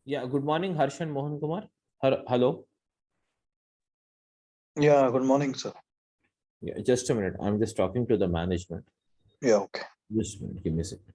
Yeah, good morning, Harshan Mohan Kumar. Hello. Yeah, good morning, sir. Yeah, just a minute. I'm just talking to the management. Yeah, okay. Just a minute. Give me a second.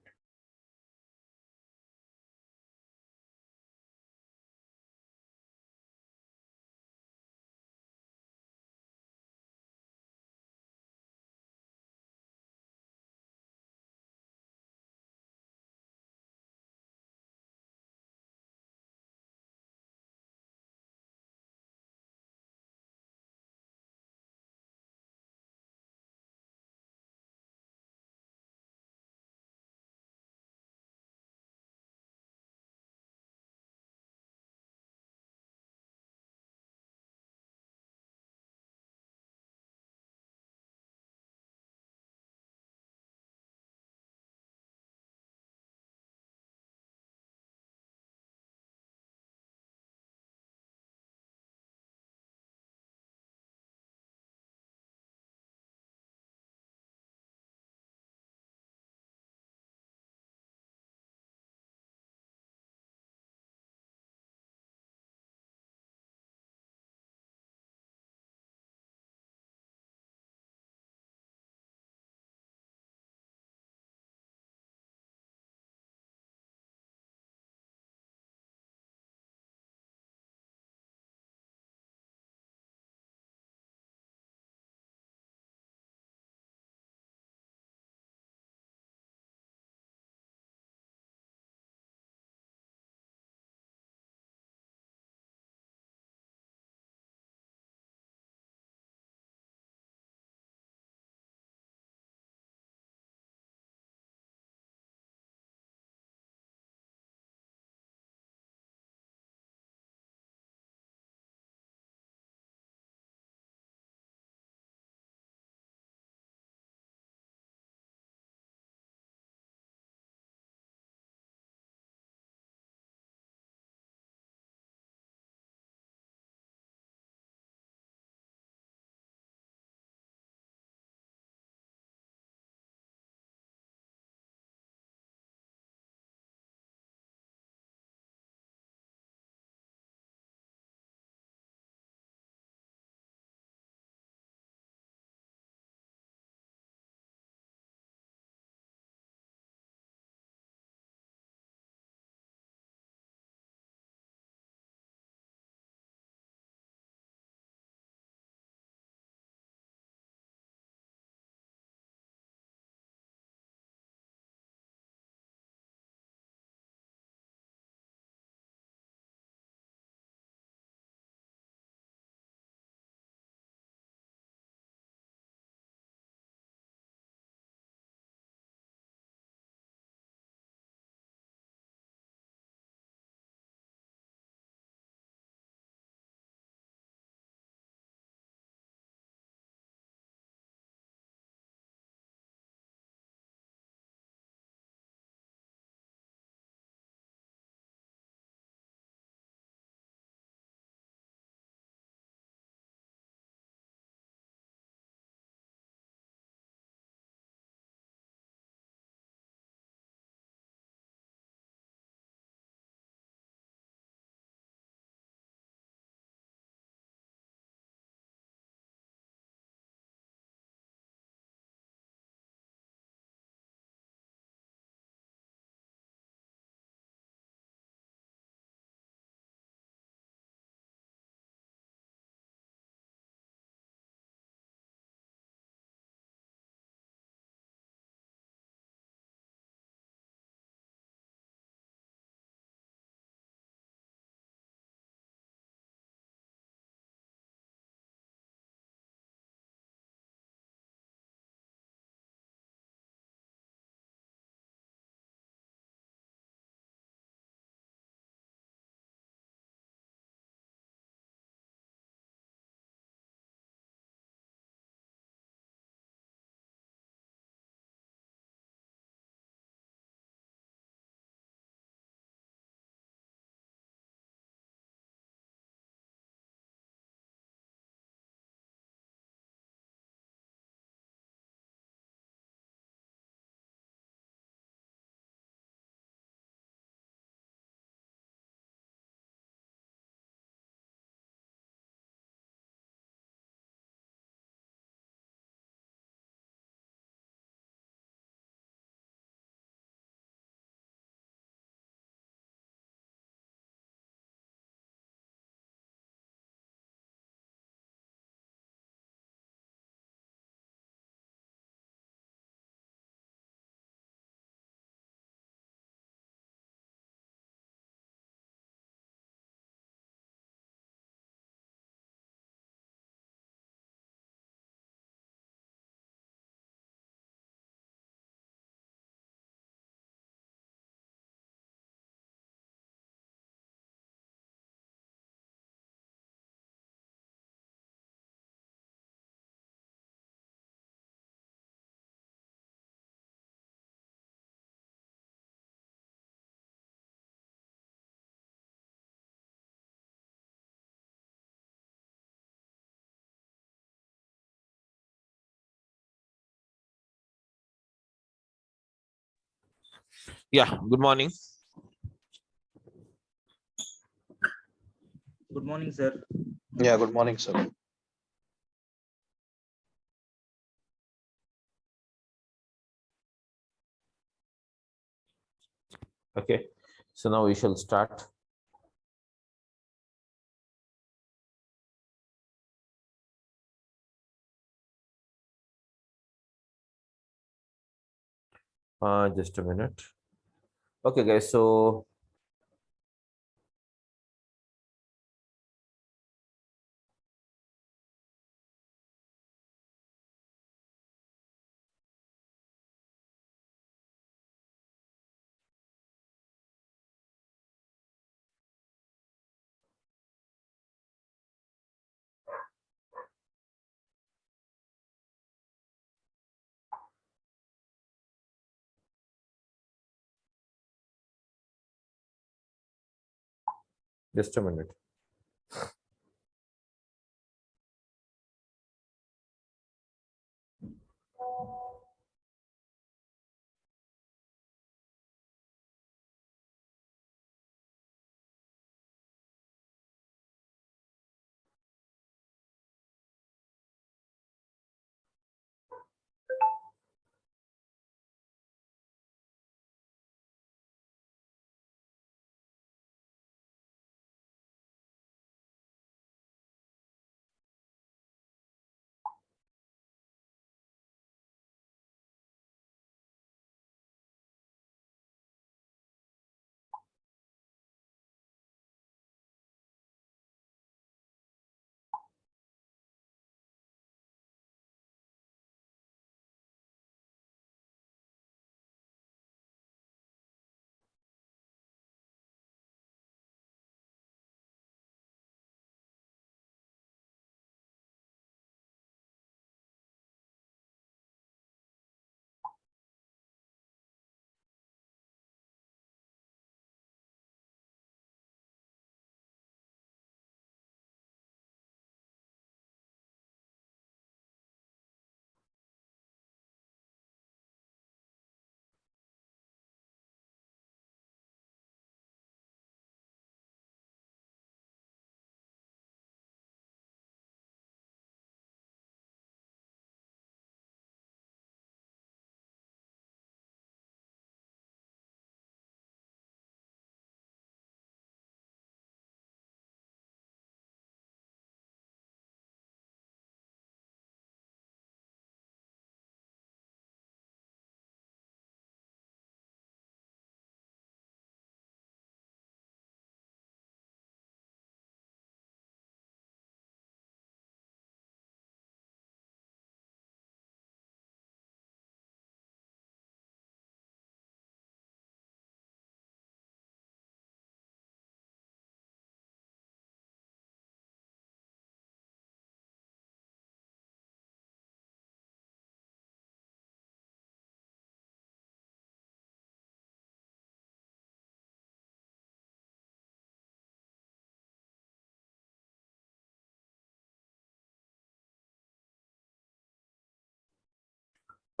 Yeah, good morning. Good morning, sir. Yeah, good morning, sir. Okay, so now we shall start. Just a minute. Okay, guys, so just a minute.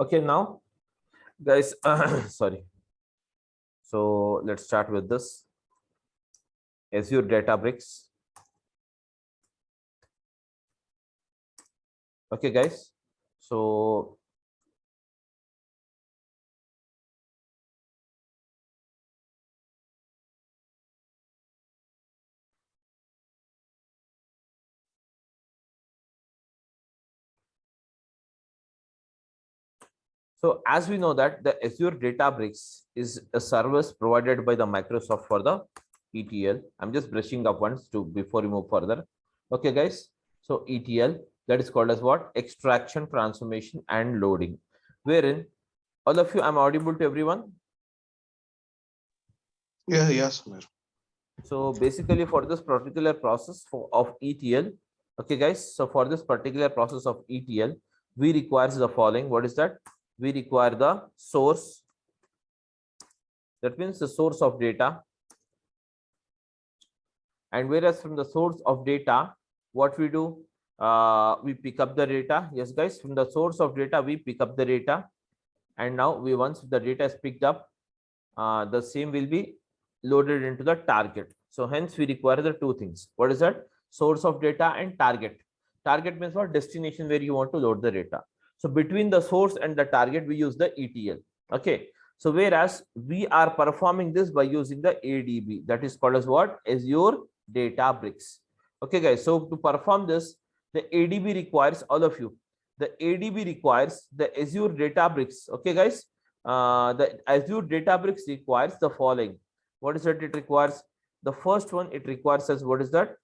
Okay, now, guys, sorry. So let's start with this Azure Databricks. Okay, guys. So So as we know that the Azure Databricks is a service provided by the Microsoft for the ETL. I'm just brushing up once to before we move further. Okay, guys. So ETL, that is called as what? Extraction, transformation, and loading. Wherein all of you, I'm audible to everyone. Yeah, yes, sir. So basically for this particular process of ETL, okay, guys. So for this particular process of ETL, we require the following. What is that? We require the source. That means the source of data. And whereas from the source of data, what we do, we pick up the data. Yes, guys, from the source of data, we pick up the data. And now once the data is picked up, the same will be loaded into the target. So hence we require the two things. What is that? Source of data and target. Target means what? Destination where you want to load the data. So between the source and the target, we use the ETL. Okay. So whereas we are performing this by using the ADB, that is called as what? Azure Databricks. Okay, guys. So to perform this, the ADB requires all of you. The ADB requires the Azure Databricks. Okay, guys. The Azure Databricks requires the following. What is that? It requires the first one. It requires as what is that?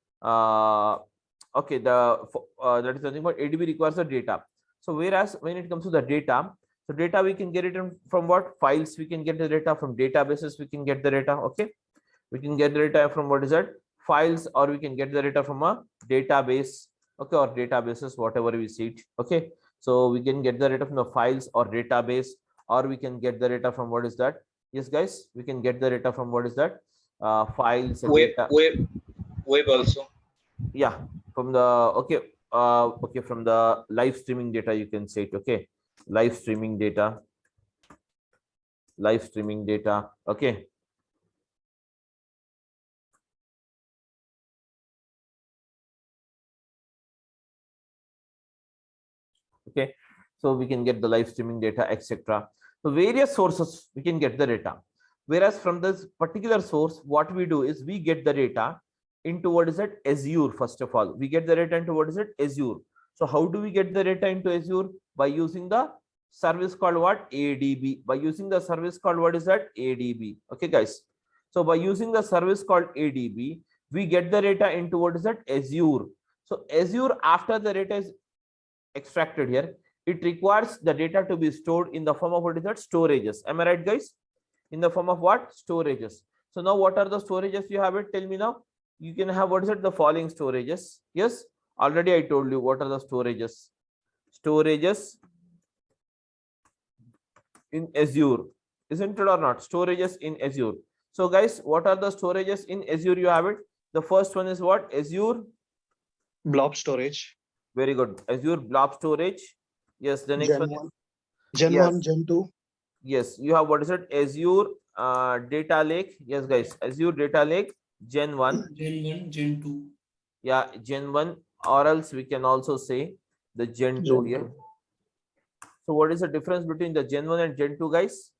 Okay, that is nothing but ADB requires the data. So whereas when it comes to the data, so data we can get it from what? Files. We can get the data from databases. We can get the data. Okay, we can get the data from what is that? Files, or we can get the data from a database. Okay, or databases, whatever we see it. Okay, so we can get the data from the files or database, or we can get the data from what is that? Yes, guys, we can get the data from what is that? Files, Web, data. web also. Yeah, from the okay, okay, from the live streaming data, you can say it. Okay, live streaming data, live streaming data. Okay. Okay, so we can get the live streaming data, etc. So various sources we can get the data, whereas from this particular source, what we do is we get the data into what is it? Azure. First of all, we get the data into what is it? Azure. So how do we get the data into Azure? By using the service called what? ADB. By using the service called what is that? ADB. Okay, guys, so by using the service called ADB, we get the data into what is that? Azure. So Azure, after the data is extracted here, it requires the data to be stored in the form of what is that? Storages. Am I right, guys? In the form of what? Storages. So now what are the storages you have? It tell me now. You can have what is it? The following storages. Yes, already I told you what are the storages. Storages in Azure, isn't it or not? Storages in Azure. So guys, what are the storages in Azure? You have it. The first one is what? Azure Blob storage. Very good. Azure Blob Storage. Yes, the next Gen one 1. is Gen yes, 1, Gen 2. yes. You have what is it? Azure Data Lake. Yes, guys. Azure Data Lake Gen 1. Gen 1, Gen 2. Yeah, Gen 1, or else we can also say the Gen 2 Gen here. 2. So what is the difference between the Gen 1 and Gen 2, guys?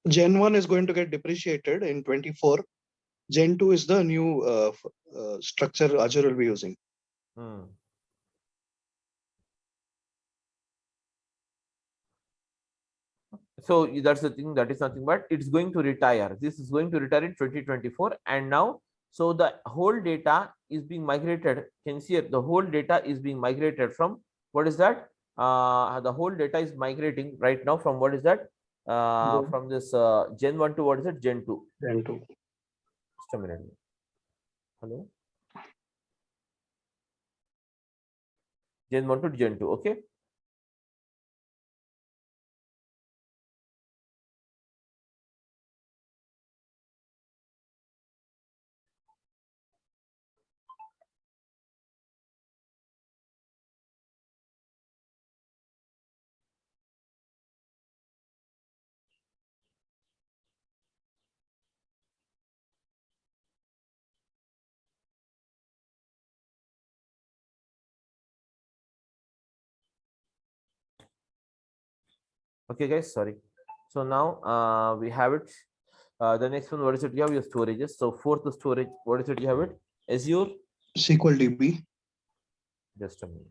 Gen 1 is going to get depreciated in 24. Gen 2 is the new structure Azure will be using. Hmm. So that's the thing, that is nothing but it's going to retire. This is going to retire in 2024, and now so the whole data is being migrated. Can you see it? The whole data is being migrated from what is that? The whole data is migrating right now from what is that? From this Gen 1 to what is it? Gen 2. Gen 2. Just a minute. Hello. Gen 1 to Gen 2. Okay. Okay, guys. Sorry. So now we have it. The next one, what is it? You have your storages. So fourth the storage, what is it? You have it? Azure. SQL DB. Just a minute.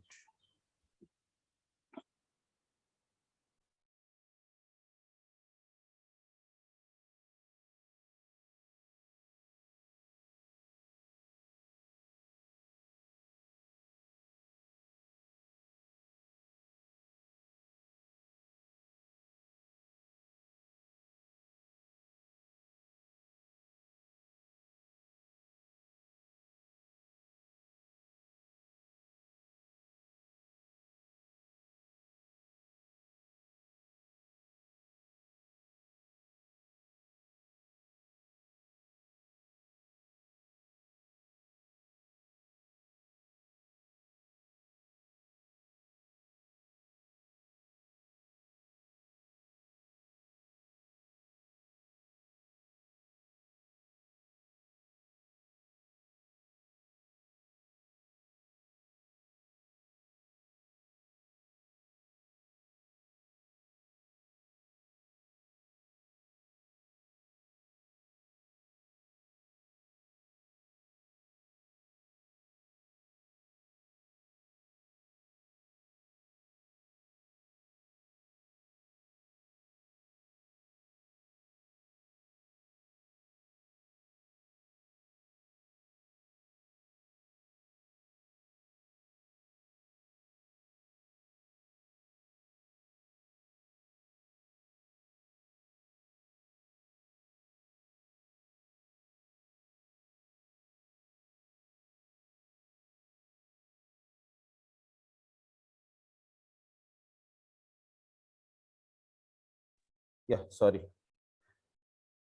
Yeah, sorry.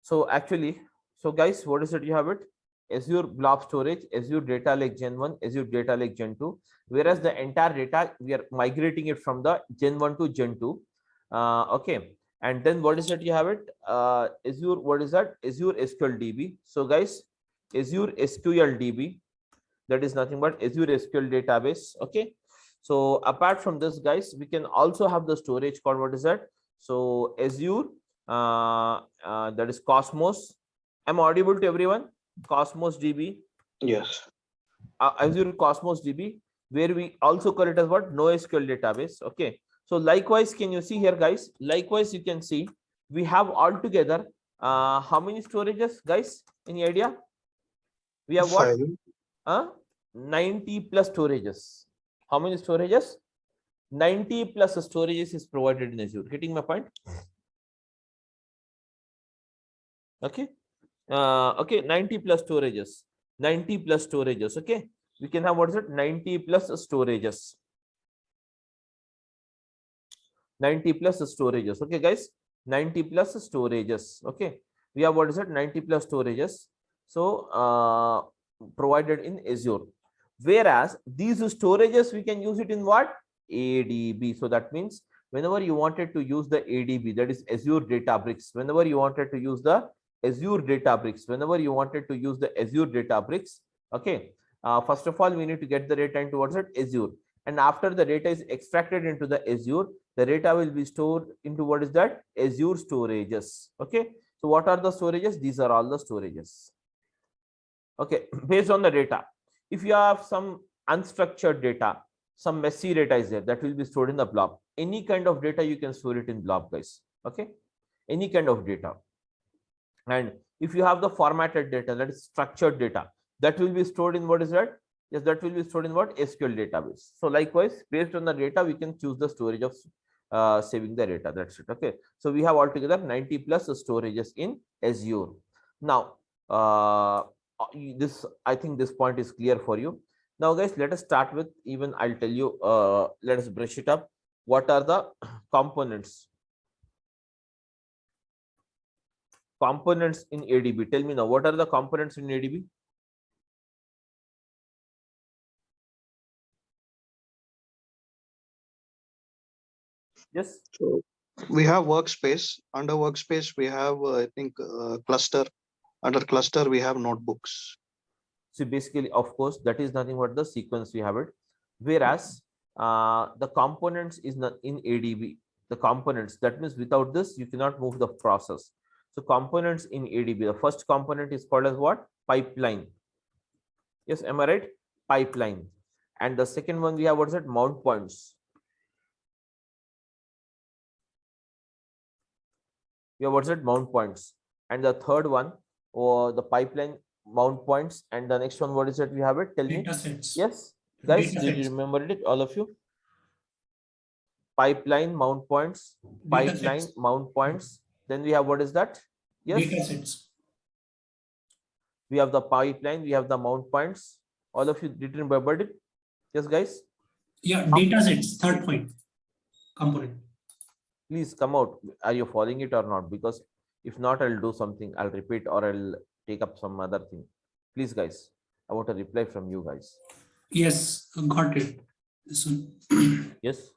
So actually, so guys, what is it? You have it Azure Blob Storage, Azure Data Lake Gen 1, Azure Data Lake Gen 2. Whereas the entire data, we are migrating it from the Gen 1 to Gen 2. Okay. And then what is it? You have it Azure, what is that? Azure SQL DB. So guys, Azure SQL DB, that is nothing but Azure SQL database. Okay. So apart from this, guys, we can also have the storage called, what is that? So Azure, that is Cosmos. I'm audible to everyone? Cosmos DB. Yes. Azure Cosmos DB, where we also call it as what? NoSQL database. Okay. So likewise, can you see here, guys? Likewise, you can see we have altogether how many storages, guys? Any idea? We have what? 90 plus storages. How many storages? 90 plus storages is provided in Azure. Getting my point? Okay. Okay, 90 plus storages. 90 plus storages. Okay. We can have, what is it? 90 plus storages. 90 plus storages. Okay, guys. 90 plus storages. Okay. We have, what is it? 90 plus storages. So provided in Azure. Whereas these storages, we can use it in what? ADB. So that means whenever you wanted to use the ADB, that is Azure Databricks, whenever you wanted to use the Azure Databricks, whenever you wanted to use the Azure Databricks, okay, first of all, we need to get the data into, what's it? Azure. And after the data is extracted into the Azure, the data will be stored into, what is that? Azure storages. Okay. So what are the storages? These are all the storages. Okay. Based on the data. If you have some unstructured data, some messy data is there, that will be stored in the blob. Any kind of data, you can store it in blob, guys. Okay. Any kind of data. And if you have the formatted data, that is structured data, that will be stored in, what is that? Yes, that will be stored in what? SQL database. So likewise, based on the data, we can choose the storage of saving the data. That's it. Okay. So we have altogether 90 plus storages in Azure. Now, this, I think this point is clear for you. Now, guys, let us start with, even I'll tell you, let us brush it up. What are the components? Components in ADB. Tell me now, what are the components in ADB? Yes. So we have workspace. Under workspace, we have, I think, cluster. Under cluster, we have notebooks. So basically, of course, that is nothing but the sequence we have it. Whereas the components is not in ADB. The components, that means without this, you cannot move the process. So components in ADB, the first component is called as what? Pipeline. Yes, am I right? Pipeline. And the second one we have, what is it? Mount points. We have, what's it? Mount points. And the third one, or the pipeline mount points. And the next one, what is it? We have it. Tell me. Datasets. Yes, guys, Datasets. did you remember it? All of you. Pipeline mount points. Pipeline Datasets. mount points. Then we have, what is that? Yes. Datasets. We have the pipeline. We have the mount points. All of you did remember it? Yes, guys. Yeah, datasets. Third point. Component. Please come out. Are you following it or not? Because if not, I'll do something. I'll repeat or I'll take up some other thing. Please, guys. I want a reply from you guys. Yes, got it. This one. Yes.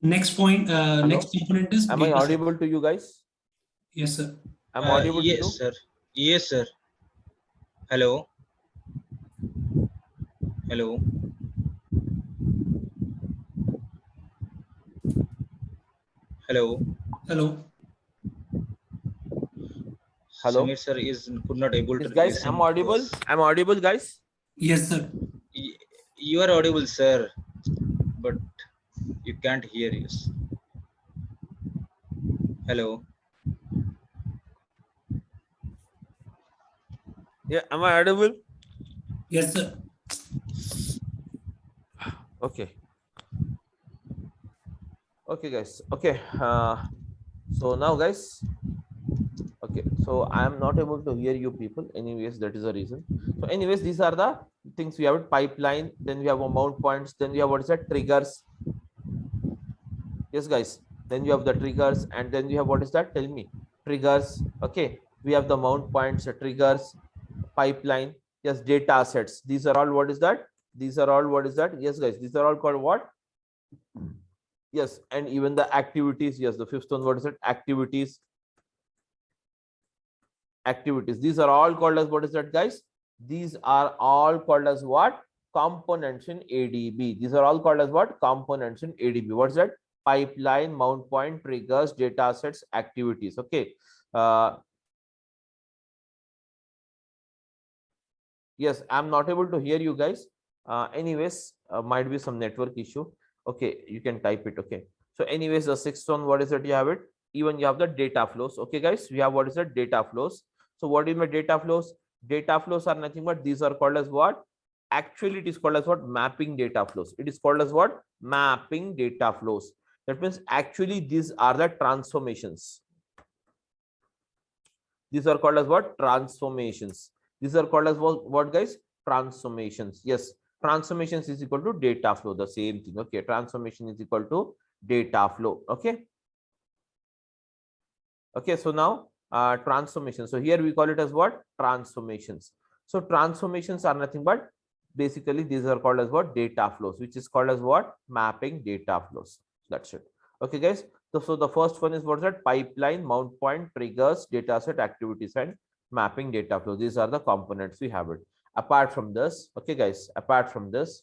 Next point. Next component is. Am I audible to you guys? Yes, sir. I'm audible to you? Yes, sir. Yes, sir. Hello. Hello. Hello. Hello. Hello. Samir sir is could not able Yes, to. guys, listen I'm to audible. us. I'm audible, guys. Yes, sir. You are audible, sir, but you can't hear us. Hello. Yeah, am I audible? Yes, sir. Okay. Okay, guys. Okay. So now, guys. Okay. So I am not able to hear you people. Anyways, that is the reason. So, anyways, these are the things we have: it, pipeline. Then we have a mount points. Then we have, what is that? Triggers. Yes, guys. Then you have the triggers, and then you have, what is that? Tell me. Triggers. Okay. We have the mount points, triggers, pipeline. Yes, data sets. These are all, what is that? These are all, what is that? Yes, guys. These are all called what? Yes, and even the activities. Yes, the fifth one, what is it? Activities. Activities. These are all called as, what is that, guys? These are all called as what? Components in ADB. These are all called as what? Components in ADB. What's that? Pipeline, mount point, triggers, data sets, activities. Okay. Yes, I'm not able to hear you guys. Anyways, might be some network issue. Okay, you can type it. Okay. So anyways, the sixth one, what is it? You have it. Even you have the data flows. Okay, guys, we have, what is it? Data flows. So what is my data flows? Data flows are nothing but these are called as what? Actually, it is called as what? Mapping data flows. It is called as what? Mapping data flows. That means actually these are the transformations. These are called as what? Transformations. These are called as what, guys? Transformations. Yes, transformations is equal to data flow. The same thing. Okay, transformation is equal to data flow. Okay. Okay, so now transformation. So here we call it as what? Transformations. So transformations are nothing but basically these are called as what? Data flows, which is called as what? Mapping data flows. That's it. Okay, guys. So the first one is, what is that? Pipeline, mount point, triggers, data set, activities, and mapping data flow. These are the components we have it. Apart from this, okay, guys, apart from this,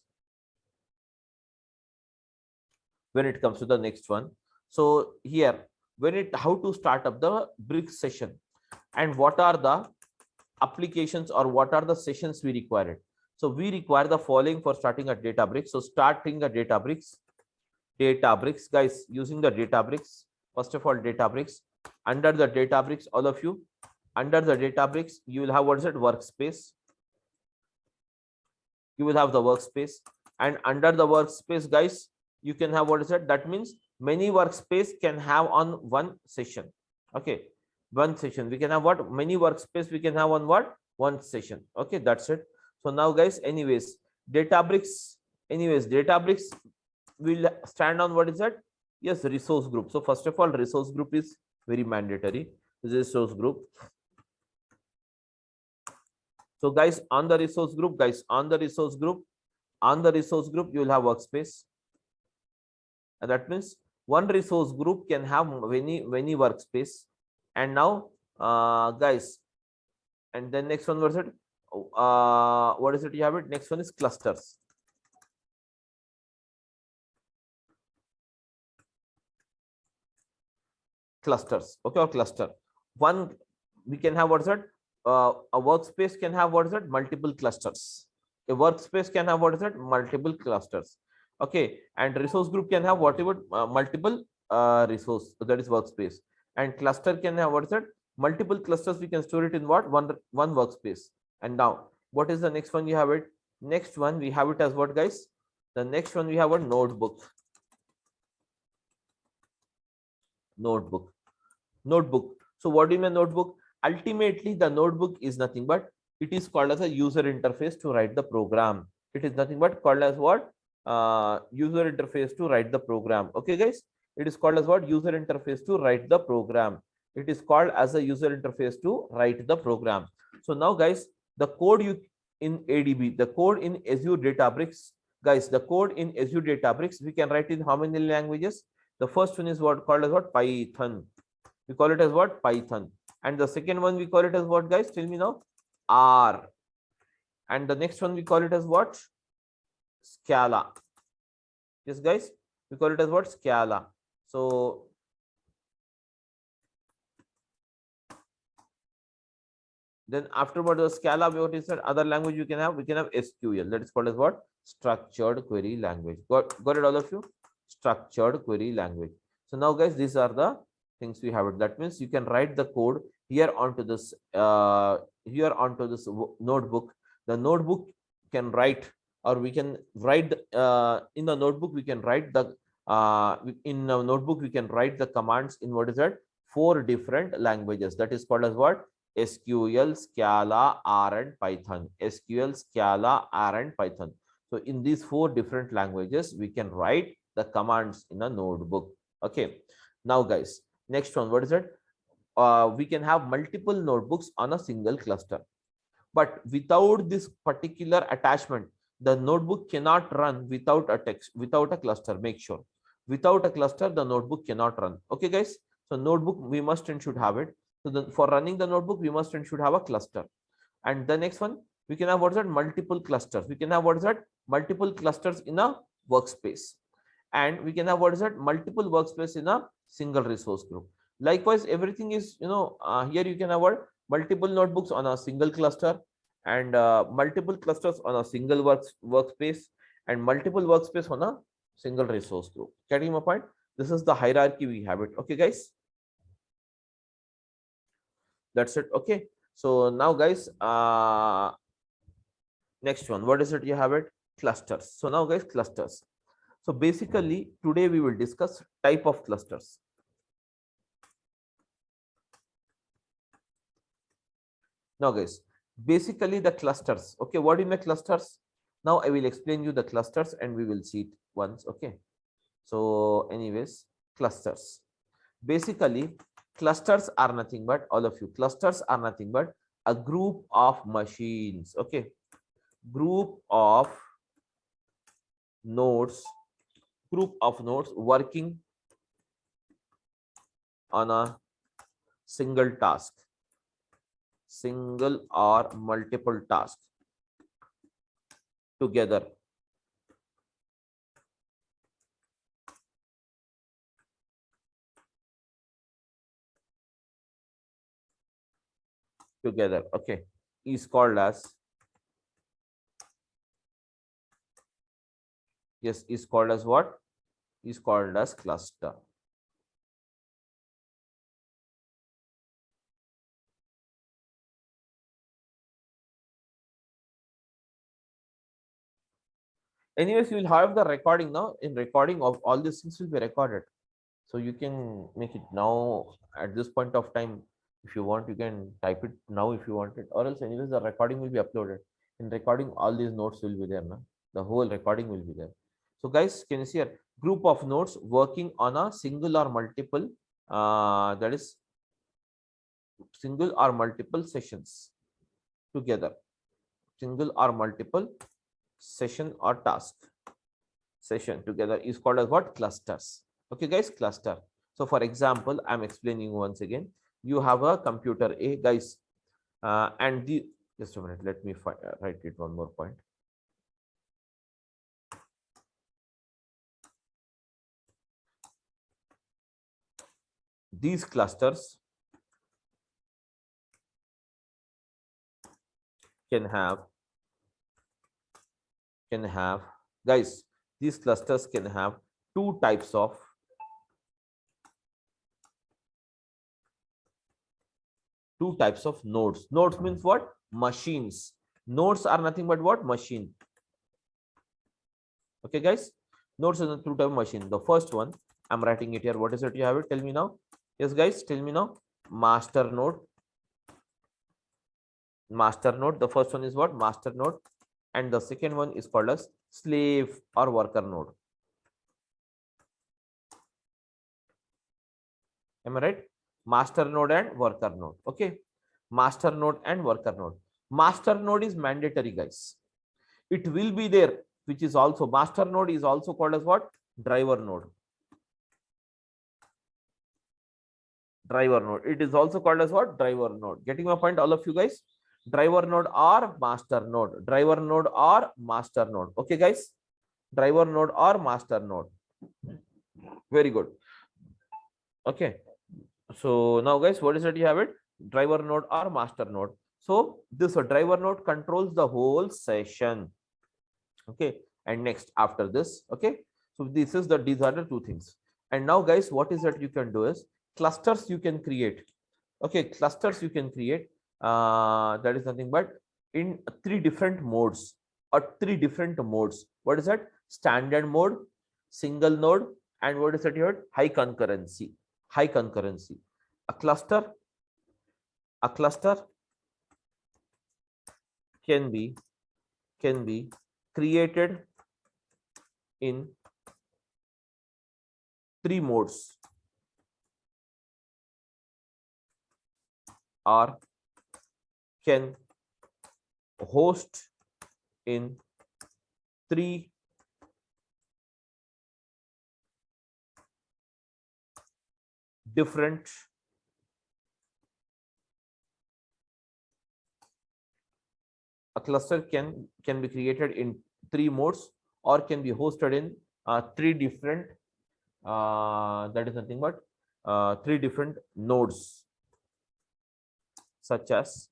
when it comes to the next one, so here, how to start up the brick session and what are the applications or what are the sessions we require it. So we require the following for starting a Databricks. So starting a Databricks, guys, using the Databricks. First of all, Databricks. Under the Databricks, all of you, under the Databricks, you will have, what is it? Workspace. You will have the workspace, and under the workspace, guys, you can have, what is it? That means many workspace can have on one session. Okay, one session. We can have what? Many workspace we can have on what? One session. Okay, that's it. So now, guys, anyways, Databricks will stand on, what is that? Yes, resource group. So first of all, resource group is very mandatory. Resource group. So guys, on the resource group, you will have workspace. And that means one resource group can have many workspace. And now, guys, and then next one, what is it? What is it? You have it. Next one is clusters. Clusters. Okay, or cluster. One, we can have, what is it? A workspace can have, what is it? Multiple clusters. A workspace can have, what is it? Multiple clusters. Okay, and resource group can have whatever multiple resource, that is workspace, and cluster can have, what is it? Multiple clusters. We can store it in what? One workspace. And now, what is the next one? You have it. Next one we have it as what, guys? The next one we have a notebook. Notebook. So what do you mean notebook? Ultimately, the notebook is nothing but it is called as a user interface to write the program. It is nothing but called as what? User interface to write the program. Okay, guys, it is called as what? User interface to write the program. It is called as a user interface to write the program. So now, guys, the code you in ADB, the code in Azure Databricks, guys, the code in Azure Databricks, we can write in how many languages? The first one is what called as what? Python. We call it as what? Python. And the second one we call it as what, guys? Tell me now. R. And the next one we call it as what? Scala. Yes, guys, we call it as what? Scala. So then afterward the Scala, what is that other language you can have? We can have SQL. That is called as what? Structured query language. Got it, all of you? Structured query language. So now, guys, these are the things we have it. That means you can write the code here onto this notebook. The notebook can write, or we can write in the notebook. We can write the in a notebook we can write the commands in, what is that? 4 different languages. That is called as what? SQL, Scala, R, and Python. SQL, Scala, R, and Python. So in these 4 different languages, we can write the commands in a notebook. Okay. Now guys, next one, what is it? We can have multiple notebooks on a single cluster, but without this particular attachment, the notebook cannot run without a text, without a cluster. Make sure without a cluster, the notebook cannot run. Okay, guys. So notebook, we must and should have it. So for running the notebook, we must and should have a cluster. And the next one, we can have what is that? Multiple clusters. We can have what is that? Multiple clusters in a workspace. And we can have what is that? Multiple workspace in a single resource group. Likewise, everything is, here you can have what? Multiple notebooks on a single cluster, and multiple clusters on a single workspace, and multiple workspace on a single resource group. Getting my point? This is the hierarchy we have it. Okay, guys. That's it. Okay. So now, guys, next one. What is it? You have it? Clusters. So now, guys, clusters. So basically, today we will discuss type of clusters. Now, guys, basically the clusters. Okay, what do you mean clusters? Now I will explain you the clusters and we will see it once. Okay. So anyways, clusters. Basically, clusters are nothing but, all of you, clusters are nothing but a group of machines. Okay. Group of nodes working on a single task, single or multiple tasks together. Okay, is called as, yes, is called as what? Is called as cluster. Anyways, you will have the recording now. In recording of all these things will be recorded, so you can make it now at this point of time. If you want, you can type it now if you want it, or else anyways the recording will be uploaded. In recording, all these notes will be there now. The whole recording will be there. So guys, can you see here? Group of nodes working on a single or multiple, that is single or multiple sessions together. Single or multiple session or task session together is called as what? Clusters. Okay, guys, cluster. So for example, I'm explaining once again. You have a computer A, guys, and the, just a minute, let me write it one more point. These clusters can have, guys, these clusters can have two types of nodes. Nodes means what? Machines. Nodes are nothing but what? Machine. Okay, guys, nodes are two type of machine. The first one, I'm writing it here. What is it? You have it? Tell me now. Yes, guys, tell me now. Master node. Master node. The first one is what? Master node. And the second one is called as slave or worker node. Am I right? Master node and worker node. Okay. Master node and worker node. Master node is mandatory, guys. It will be there, which is also, master node is also called as what? Driver node. Driver node. It is also called as what? Driver node. Getting my point, all of you guys? Driver node or master node. Driver node or master node. Okay, guys? Driver node or master node. Very good. Okay. So now, guys, what is it? You have it? Driver node or master node. So this driver node controls the whole session. Okay. And next after this, okay. So this is these are the two things. And now, guys, what is that you can do is clusters you can create. Okay, clusters you can create. That is nothing but in three different modes or three different modes. What is that? Standard mode, single node, and what is that here? High concurrency. High concurrency. A cluster can be created in three modes. or can host in 3 different a cluster can be created in 3 modes or can be hosted in 3 different that is nothing but 3 different nodes such as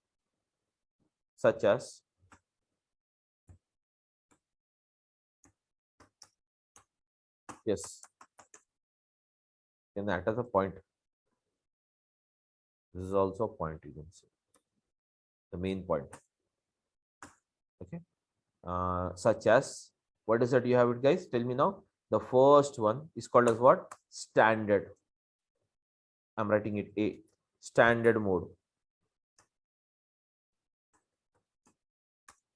yes, can act as a point. This is also a point, you can say the main point. Okay, such as, what is that you have it, guys? Tell me now. The first one is called as what? Standard. I'm writing it A, standard mode.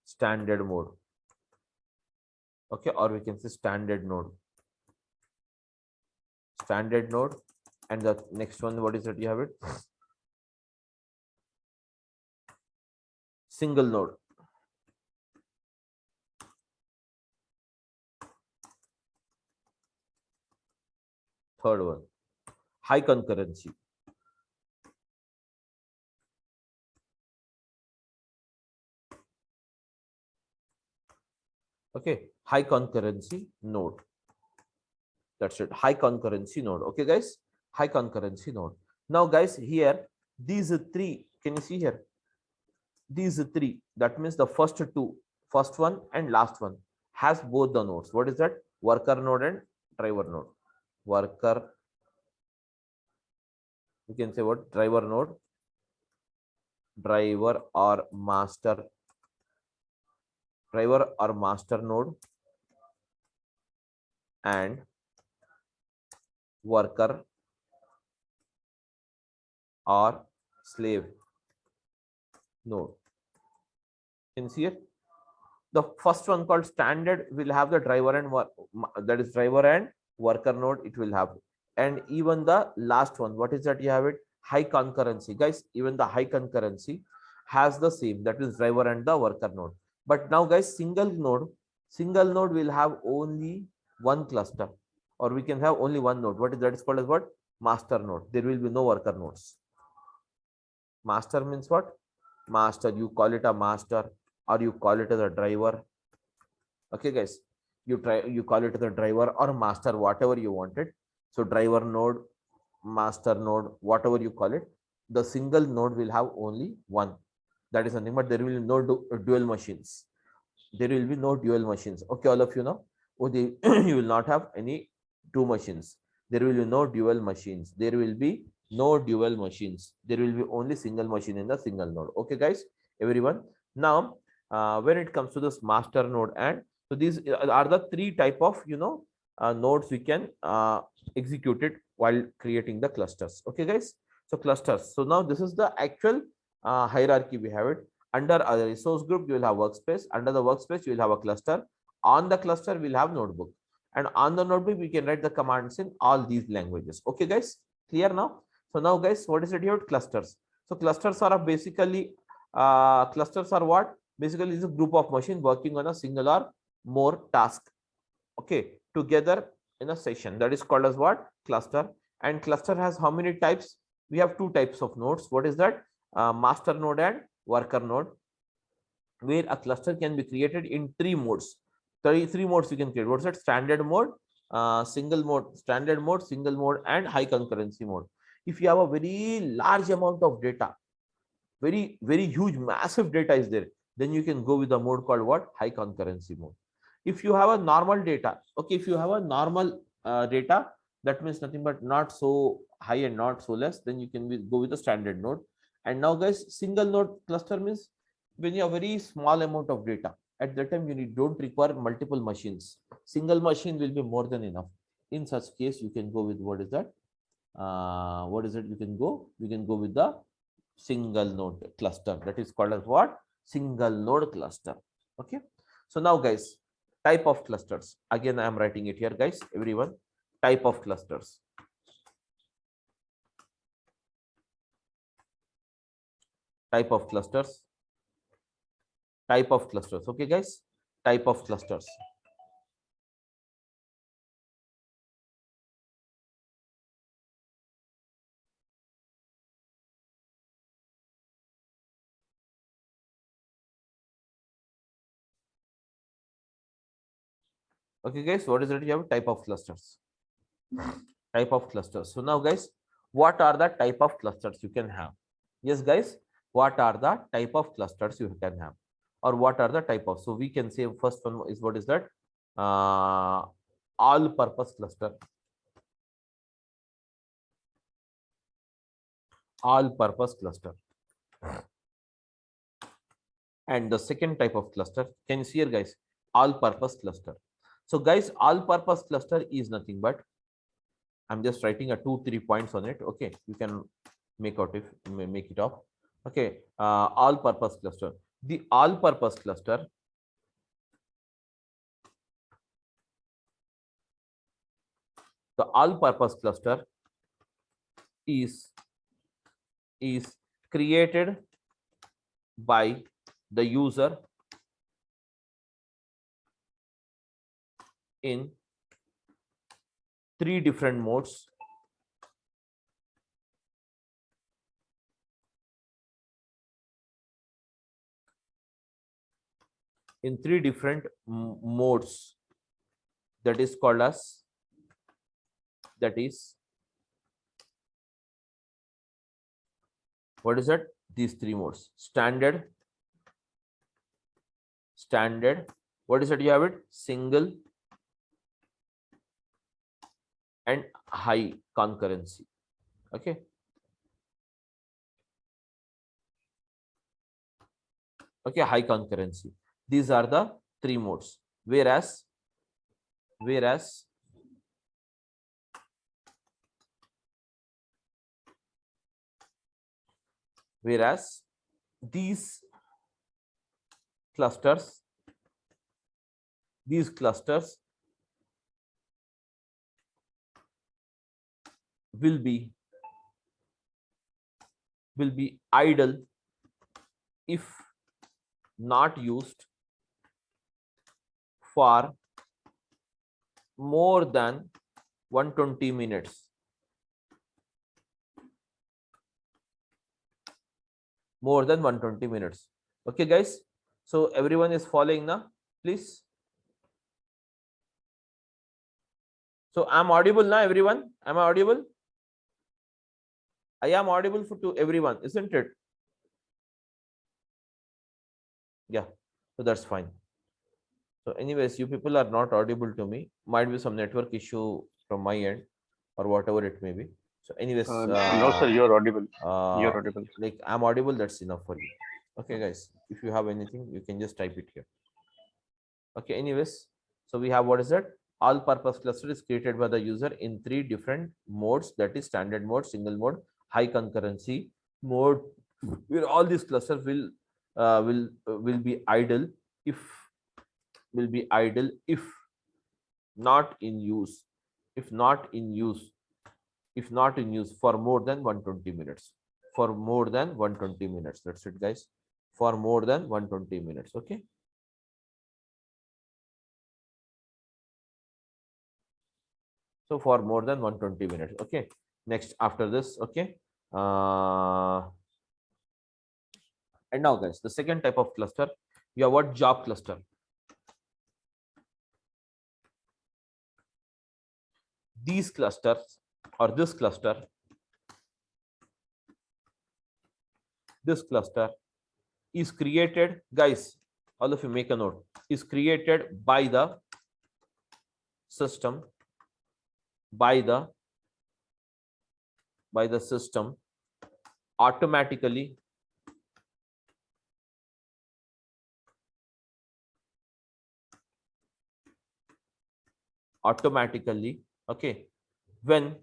Standard mode. Okay, or we can say standard node. Standard node. And the next one, what is that you have it? Single node. Third one, high concurrency. Okay, high concurrency node. That's it, high concurrency node. Okay, guys, high concurrency node. Now, guys, here, these 3, can you see here? These 3, that means the first 2, first one and last one, has both the nodes. What is that? Worker node and driver node. Worker, you can say what? Driver node, driver or master node, and worker or slave node. Can you see it? The first one called standard will have the driver and that is driver and worker node, it will have. And even the last one, what is that you have it? High concurrency. Guys, even the high concurrency has the same, that is driver and the worker node. But now, guys, single node will have only one cluster, or we can have only one node. What is that? Is called as what? Master node. There will be no worker nodes. Master means what? Master, you call it a master or you call it as a driver. Okay, guys, you call it as a driver or master, whatever you wanted. So driver node, master node, whatever you call it, the single node will have only one. That is something, but there will be no dual machines. There will be no dual machines. Okay, all of you know. Oh, you will not have any 2 machines. There will be no dual machines. There will be no dual machines. There will be only single machine in the single node. Okay, guys, everyone. Now, when it comes to this master node, and so these are the 3 type of nodes we can execute it while creating the clusters. Okay, guys. So clusters. So now this is the actual hierarchy we have it. Under a resource group, you will have workspace. Under the workspace, you will have a cluster. On the cluster, we'll have notebook. And on the notebook, we can write the commands in all these languages. Okay, guys, clear now? So now, guys, what is it here? Clusters. So clusters are basically, clusters are what? Basically, it's a group of machines working on a single or more task. Okay, together in a session. That is called as what? Cluster. And cluster has how many types? We have 2 types of nodes. What is that? Master node and worker node, where a cluster can be created in 3 modes. 3 modes you can create. What's that? Standard mode, single mode, standard mode, single mode, and high concurrency mode. If you have a very large amount of data, very huge, massive data is there, then you can go with the mode called what? High concurrency mode. If you have a normal data, okay, if you have a normal data, that means nothing but not so high and not so less, then you can go with the standard node. And now, guys, single node cluster means when you have very small amount of data, at that time you don't require multiple machines. Single machine will be more than enough. In such case, you can go with what is that? What is it? You can go with the single node cluster. That is called as what? Single node cluster. Okay. So now, guys, type of clusters. Again, I am writing it here, guys. Everyone, type of clusters. type of clusters, type of clusters. Okay, guys, type of clusters. Okay, guys, what is it? You have type of clusters. Type of clusters. So now, guys, what are the type of clusters you can have? Yes, guys, what are the type of clusters you can have, or what are the type of? So we can say first one is, what is that? All purpose cluster. All purpose cluster. And the second type of cluster, can you see here, guys? All purpose cluster. So guys, all purpose cluster is nothing but, I'm just writing a 2-3 points on it. Okay, you can make out if make it up. Okay, all purpose cluster. The all purpose cluster, the all purpose cluster is created by the user in 3 different modes. In 3 different modes, that is called as, that is, what is that? These 3 modes: standard, what is it? You have it, single, and high concurrency. Okay, okay, high concurrency. These are the 3 modes. Whereas these clusters will be idle if not used for more than 120 minutes. More than 120 minutes. Okay, guys. So everyone is following now, please. So I'm audible now, everyone. Am I audible? I am audible to everyone, isn't it? Yeah. So that's fine. So anyways, you people are not audible to me. Might be some network issue from my end, or whatever it may be. So anyways, no, sir, you're audible. You're audible. Like I'm audible, that's enough for you. Okay, guys. If you have anything, you can just type it here. Okay, anyways. So we have, what is that? All purpose cluster is created by the user in 3 different modes, that is standard mode, single mode, high concurrency mode, where all these clusters will be idle if not in use, for more than 120 minutes. For more than 120 minutes. That's it, guys. For more than 120 minutes. Okay. So for more than 120 minutes. Okay. Next, after this, okay. And now, guys, the second type of cluster, you have what? Job cluster. These clusters, or this cluster is created, guys, all of you make a note, is created by the system, by the system automatically okay, when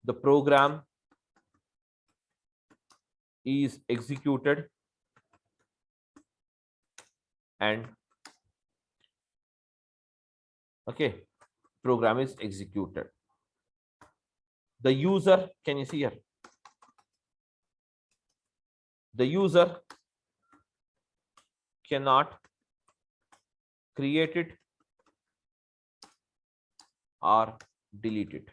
the program is executed and okay, program is executed. The user, can you see here? the user cannot create it or delete it.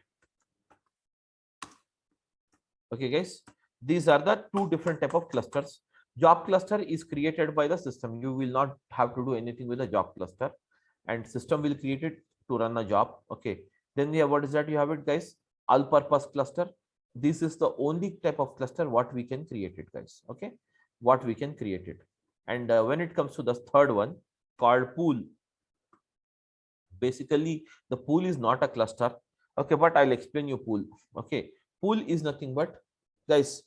Okay, guys, these are the two different type of clusters. Job cluster is created by the system. You will not have to do anything with the job cluster, and system will create it to run a job. Okay, then we have, what is that? You have it, guys, all purpose cluster. This is the only type of cluster what we can create it, guys. Okay, what we can create it. And when it comes to the third one called pool, basically the pool is not a cluster. Okay, but I'll explain you pool. Okay, pool is nothing but, guys,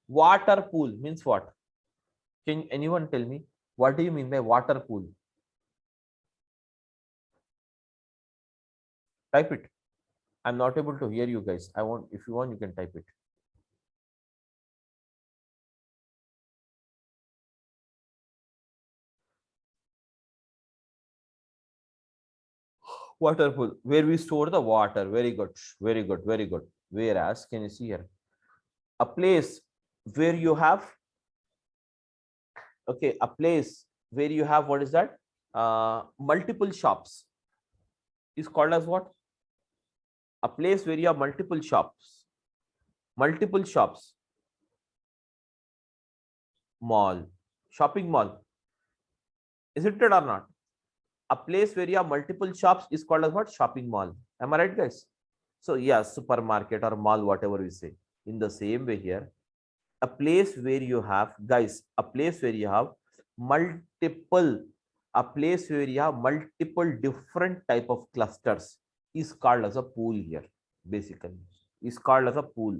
water pool means what? Can anyone tell me what do you mean by water pool? Type it. I'm not able to hear you guys. I want, if you want, you can type it. Water pool, where we store the water. Very good, very good, very good. Whereas, can you see here, a place where you have, okay, a place where you have, what is that, multiple shops is called as what? A place where you have multiple shops, mall, shopping mall, isn't it or not? A place where you have multiple shops is called as what? Shopping mall. Am I right, guys? So yeah, supermarket or mall, whatever we say. In the same way here, a place where you have, guys, a place where you have multiple, a place where you have multiple different type of clusters is called as a pool here. Basically, is called as a pool.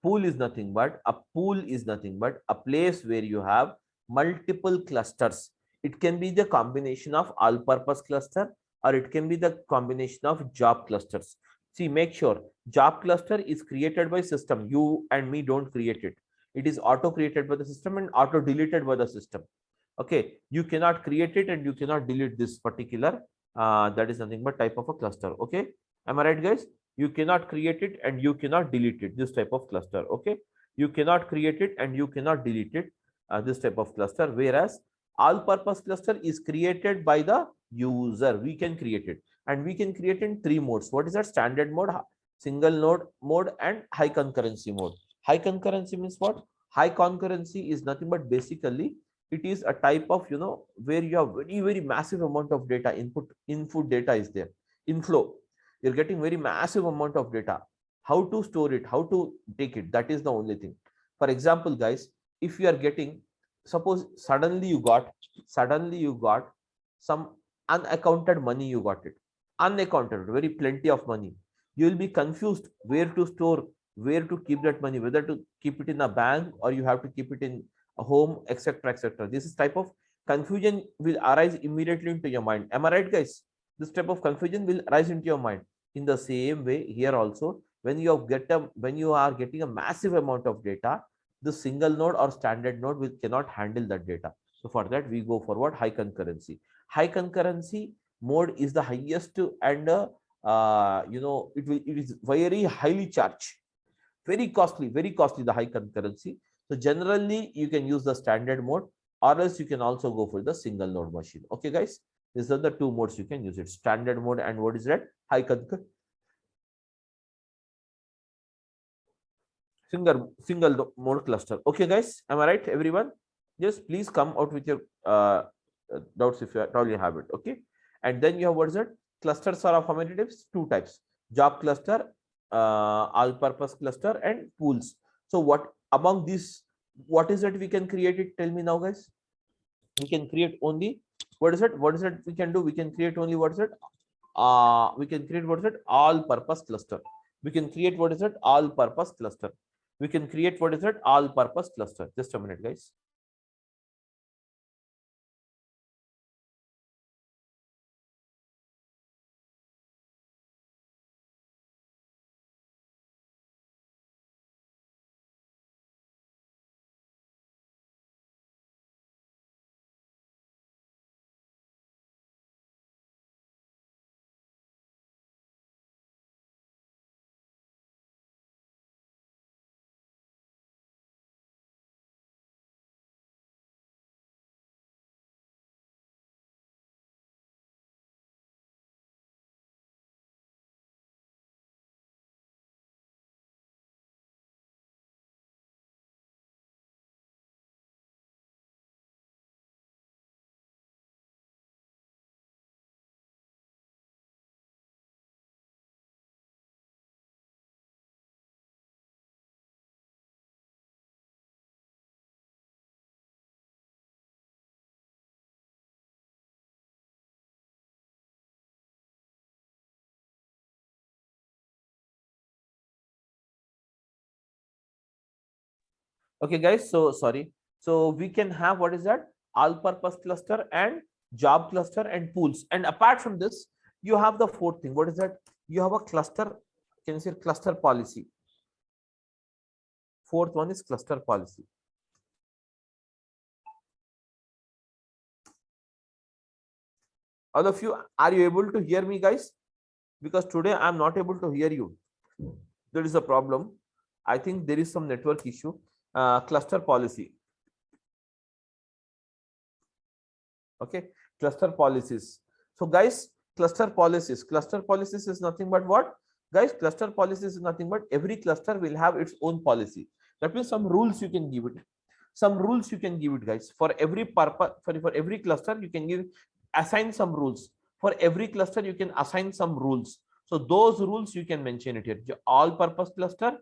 Pool is nothing but, a pool is nothing but a place where you have multiple clusters. It can be the combination of all purpose cluster, or it can be the combination of job clusters. See, make sure job cluster is created by system. You and me don't create it. It is auto created by the system and auto deleted by the system. Okay, you cannot create it and you cannot delete this particular, that is nothing but type of a cluster. Okay, am I right, guys? You cannot create it and you cannot delete it, this type of cluster. Okay, you cannot create it and you cannot delete it, this type of cluster. Whereas all purpose cluster is created by the user. We can create it, and we can create in three modes. What is that? Standard mode, single node mode, and high concurrency mode. High concurrency means what? High concurrency is nothing but basically it is a type of, where you have very massive amount of data. Input data is there, inflow, you're getting very massive amount of data. How to store it, how to take it, that is the only thing. For example, guys, if you are getting, suppose suddenly you got some unaccounted money, you got it unaccounted, very plenty of money. You will be confused where to store, where to keep that money, whether to keep it in a bank or you have to keep it in a home, etc., etc. This is type of confusion will arise immediately into your mind. Am I right, guys? This type of confusion will arise into your mind. In the same way here also, when you are getting a massive amount of data, the single node or standard node will cannot handle that data. So for that we go forward high concurrency. High concurrency mode is the highest, and it is very highly charged, very costly, the high concurrency. So generally you can use the standard mode, or else you can also go for the single node machine. Okay, guys, these are the two modes you can use it, standard mode and what is that, high concurrency, single mode cluster. Okay, guys, am I right, everyone? Yes, please come out with your doubts if you probably have it. Okay, and then you have, what is it, clusters are of how many types? Two types: job cluster, all purpose cluster, and pools. So what among these, what is it we can create it? Tell me now, guys. We can create only, what is it, we can do? We can create only, what is it, we can create, what is it, all purpose cluster. We can create, what is it, all purpose cluster. We can create, what is it, all purpose cluster. Just a minute, guys. Okay, guys. So sorry. So we can have what is that? All-purpose cluster and job cluster and pools. And apart from this, you have the fourth thing. What is that? You have a cluster. Can you see cluster policy? Fourth one is cluster policy. All of you, are you able to hear me, guys? Because today I'm not able to hear you. There is a problem. I think there is some network issue. Cluster policy. Okay, cluster policies. So guys, cluster policies is nothing but what? Guys, cluster policies is nothing but every cluster will have its own policy. That means some rules you can give it. Some rules you can give it, guys. For every purpose, for every cluster, you can give assign some rules. For every cluster, you can assign some rules. So those rules you can mention it here. All purpose cluster,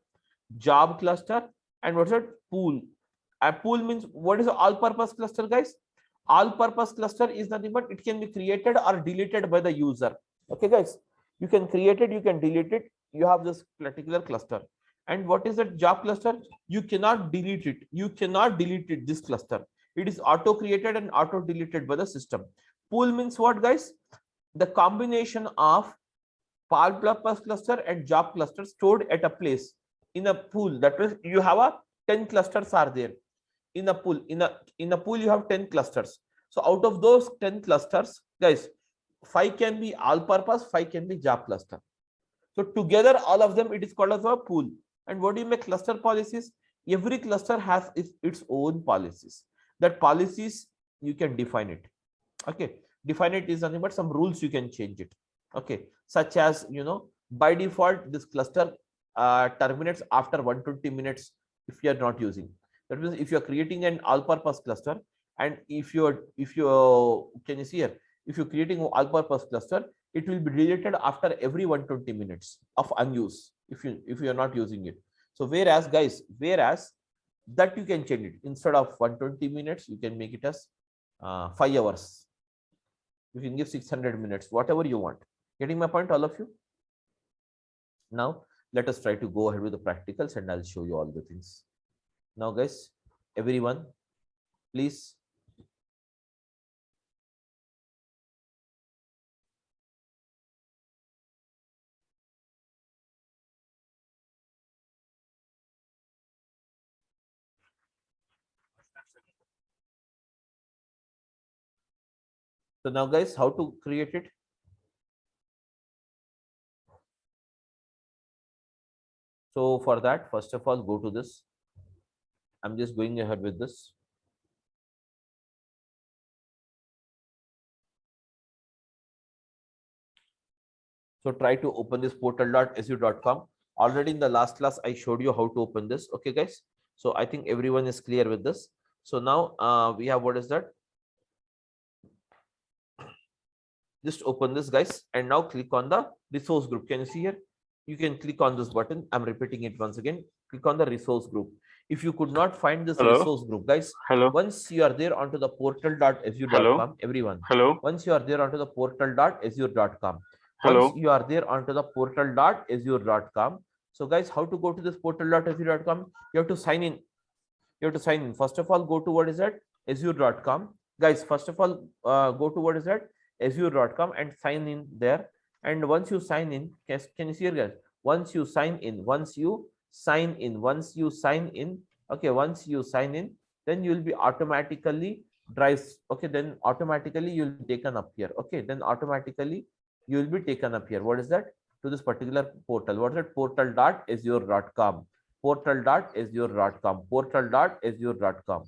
job cluster, and what's it? Pool. A pool means what is all purpose cluster, guys? All purpose cluster is nothing but it can be created or deleted by the user. Okay, guys, you can create it, you can delete it. You have this particular cluster. And what is that job cluster? You cannot delete it. You cannot delete it, this cluster. It is auto created and auto deleted by the system. Pool means what, guys? The combination of all purpose cluster and job cluster stored at a place in a pool. That means you have a 10 clusters are there in a pool. In a pool you have 10 clusters. So out of those 10 clusters, guys, 5 can be all purpose, 5 can be job cluster. So together all of them, it is called as a pool. And what do you make cluster policies? Every cluster has its own policies. That policies you can define it. Okay, define it is nothing but some rules you can change it. Okay, such as, you know, by default this cluster terminates after 120 minutes if you are not using. That means if you are creating an all-purpose cluster, and if you can you see here, if you're creating an all-purpose cluster, it will be deleted after every 120 minutes of unuse if you are not using it. So whereas, guys, that you can change it, instead of 120 minutes you can make it as 5 hours. You can give 600 minutes, whatever you want. Getting my point, all of you? Now let us try to go ahead with the practicals and I'll show you all the things. Now guys, everyone, please. So now guys, how to create it? So for that, first of all, go to this. I'm just going ahead with this. So try to open this portal.azure.com. Already in the last class, I showed you how to open this. Okay, guys. So I think everyone is clear with this. So now we have, what is that? Just open this, guys, and now click on the resource group. Can you see here? You can click on this button. I'm repeating it once again. Click on the resource group. If you could not find this resource group, guys, once you are there onto the portal.azure.com, everyone, once you are there onto the portal.azure.com, once you are there onto the portal.azure.com. So guys, how to go to this portal.azure.com? You have to sign in. You have to sign in. First of all, go to what is that? Azure.com. Guys, first of all, go to what is that? Azure.com and sign in there. And once you sign in, can you see here, guys? Once you sign in, okay, once you sign in, then you will be automatically drives. Okay, then automatically you'll be taken up here. Okay, then automatically you will be taken up here. What is that? To this particular portal. What is it? Portal.azure.com. Portal.azure.com.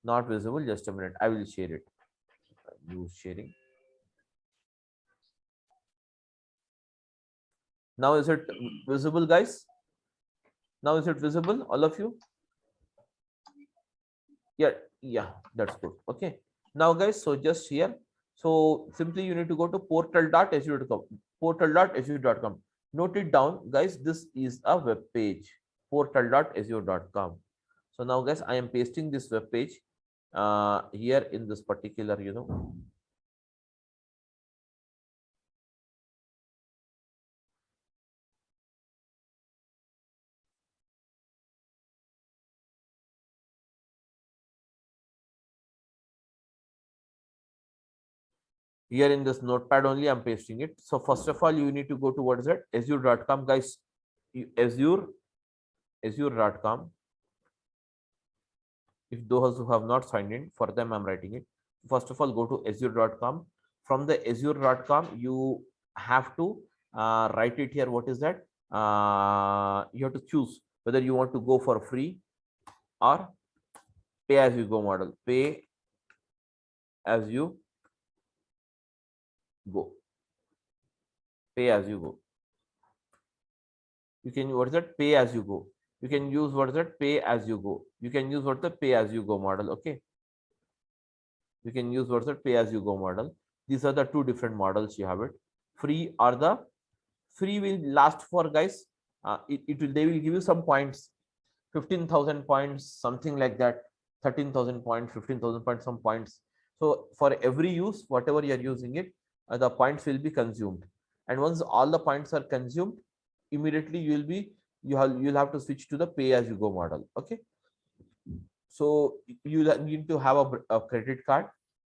Not visible. Just a minute. I will share it. Use sharing. Now is it visible, guys? Now is it visible, all of you? Yeah, that's good. Okay. Now guys, so just here, so simply you need to go to portal.azure.com. Portal.azure.com. Note it down, guys. This is a web page. Portal.azure.com. So now guys, I am pasting this web page here in this particular, you know, Here in this notepad only, I'm pasting it. So first of all, you need to go to what is that? Azure.com, guys. Azure.com. If those who have not signed in, for them, I'm writing it. First of all, go to Azure.com. From the Azure.com, you have to write it here. What is that? You have to choose whether you want to go for free or pay as you go model. Pay as you go. Pay as you go. You can, what is that? Pay as you go. You can use what is that? Pay as you go. You can use what the pay as you go model. Okay. You can use what's that? Pay as you go model. These are the two different models you have it. Free or the free will last for, guys. It will, they will give you some points, 15,000 points, something like that, 13,000 points, 15,000 points, some points. So for every use, whatever you are using it, the points will be consumed. And once all the points are consumed, immediately you'll have to switch to the pay as you go model. Okay. So you need to have a credit card,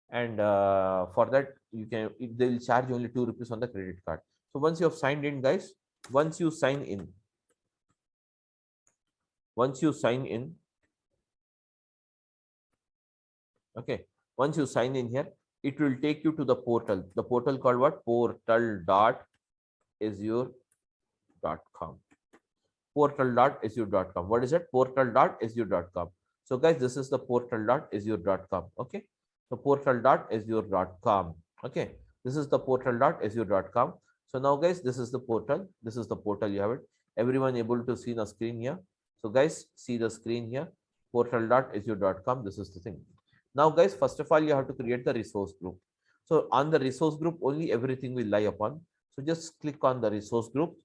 and for that you can, they will charge only 2 rupees on the credit card. So once you have signed in, guys, once you sign in, okay, once you sign in here, it will take you to the portal. The portal called what? Portal.azure.com. Portal.azure.com. What is it? Portal.azure.com. So guys, this is the portal.azure.com. Okay. So portal.azure.com. Okay. This is the portal.azure.com. So now, guys, this is the portal. This is the portal. You have it. Everyone able to see the screen here. So guys, see the screen here. Portal.azure.com. This is the thing. Now, guys, first of all, you have to create the resource group. So on the resource group, only everything will lie upon. So just click on the resource group.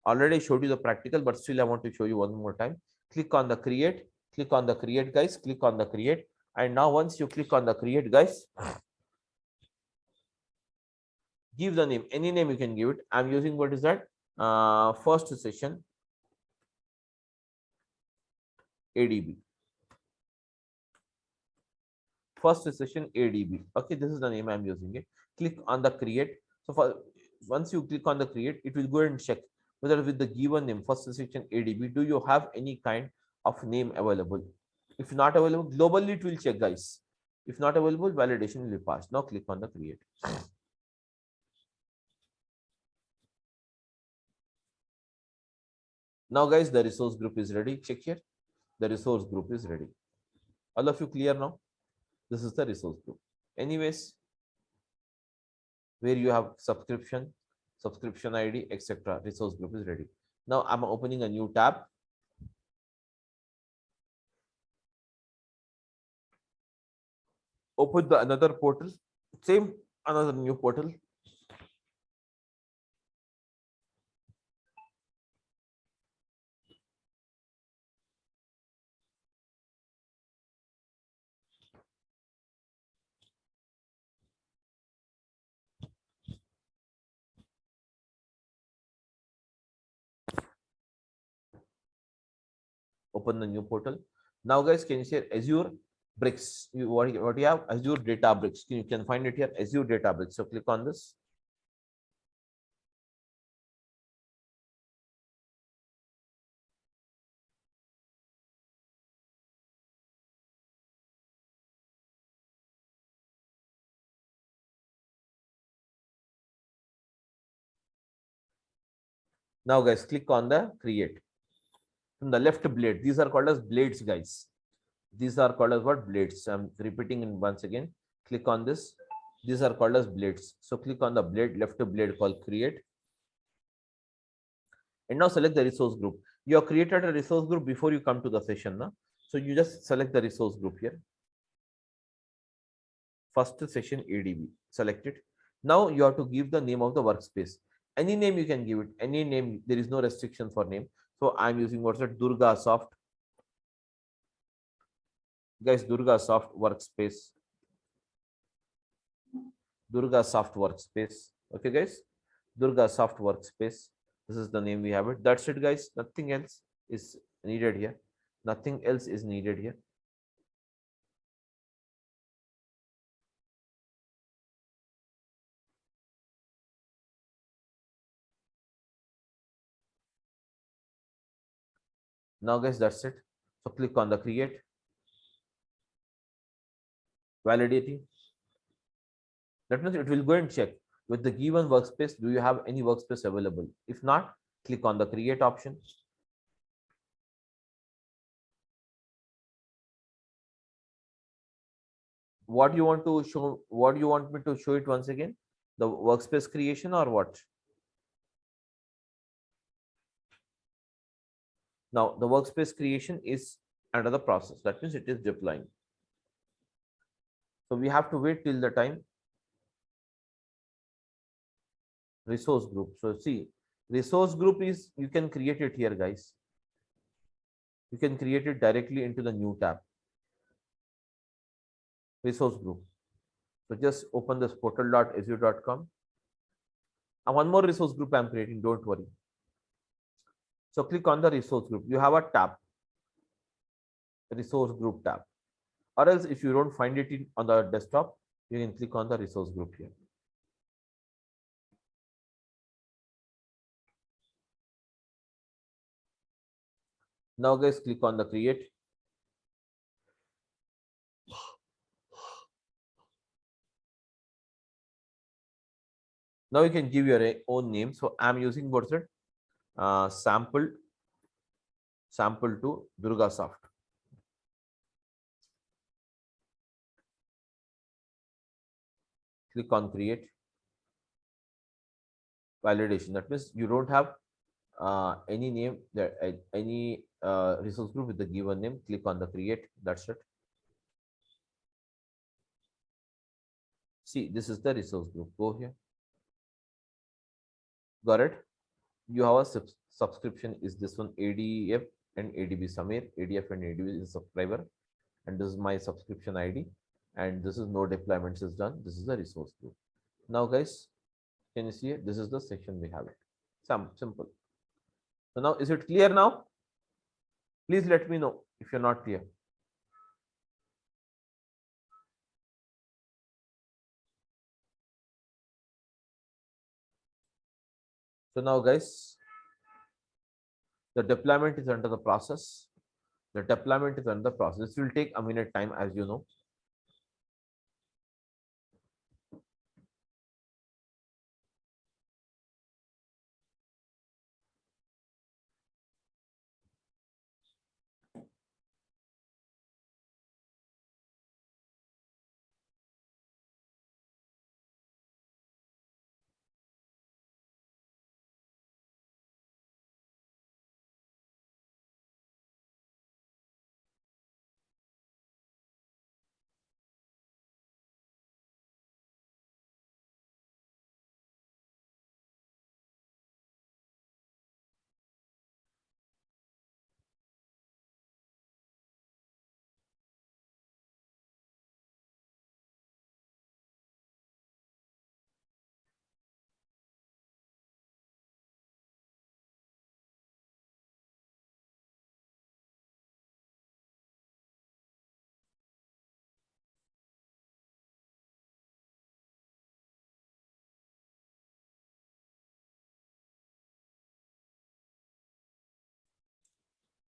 Already showed you the practical, but still I want to show you one more time. Click on the create, guys, click on the create. And now once you click on the create, guys, give the name, any name you can give it. I'm using, what is that? First session ADB. First session ADB. Okay, this is the name I'm using it. Click on the create. So for once you click on the create, it will go and check whether with the given name, first session ADB, do you have any kind of name available? If not available, globally it will check, guys. If not available, validation will be passed. Now click on the create. Now, guys, the resource group is ready. Check here. The resource group is ready. All of you clear now? This is the resource group. Anyways, where you have subscription ID, etc. Resource group is ready. Now I'm opening a new tab. Open the another portal, same another new portal. Open the new portal. Now, guys, can you see Azure bricks? What you have? Azure data bricks. You can find it here, Azure data bricks. So click on this. Now, guys, click on the create. From the left blade, these are called as blades, guys. These are called as what? Blades. I'm repeating it once again. Click on this. These are called as blades. So click on the blade, left blade called create. And now select the resource group. You have created a resource group before you come to the session. Now. So you just select the resource group here. First session ADB. Select it. Now you have to give the name of the workspace. Any name you can give it. Any name. There is no restriction for name. So I'm using what's it? Durga Soft. Guys, Durga Soft Workspace. Durga Soft Workspace. Okay, guys. Durga Soft Workspace. This is the name we have it. That's it, guys. Nothing else is needed here. Nothing else is needed here. Now guys, that's it. So click on the create, validating. That means it will go and check with the given workspace, do you have any workspace available? If not, click on the create option. What you want to show, what you want me to show it once again? The workspace creation or what? Now the workspace creation is under the process. That means it is deploying. So we have to wait till the time resource group. So see, resource group is, you can create it here, guys. You can create it directly into the new tab, resource group. So just open this portal.azure.com. And one more resource group I'm creating, don't worry. So click on the resource group. You have a tab, resource group tab. Or else if you don't find it on the desktop, you can click on the resource group here. Now guys, click on the create. Now you can give your own name. So I'm using what's it? Sample to DurgaSoft. Click on create, validation. That means you don't have any name there, any resource group with the given name. Click on the create. That's it. See, this is the resource group. Go here. Got it? You have a subscription. Is this one ADF and ADB Samir? ADF and ADB is a subscriber, and this is my subscription ID. And this is no deployments is done. This is the resource group. Now, guys, can you see it? This is the section we have it. Simple. So now, is it clear now? Please let me know if you're not clear. So now, guys, the deployment is under the process. The deployment is under the process. This will take a minute time, as you know.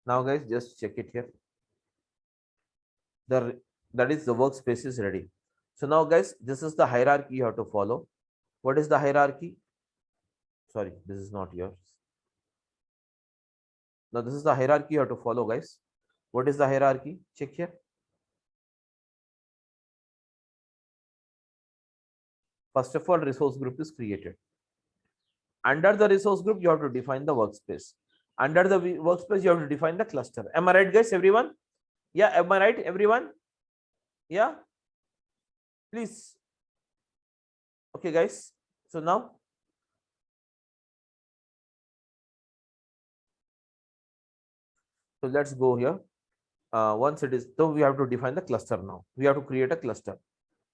Now, guys, just check it here. That is the workspace is ready. So now, guys, this is the hierarchy you have to follow. What is the hierarchy? Sorry, this is not yours. Now, this is the hierarchy you have to follow, guys. What is the hierarchy? Check here. First of all, resource group is created. Under the resource group, you have to define the workspace. Under the workspace, you have to define the cluster. Am I right, guys? Everyone? Yeah, am I right, everyone? Yeah, please. Okay, guys. So now, so let's go here. Once it is, so we have to define the cluster now. We have to create a cluster.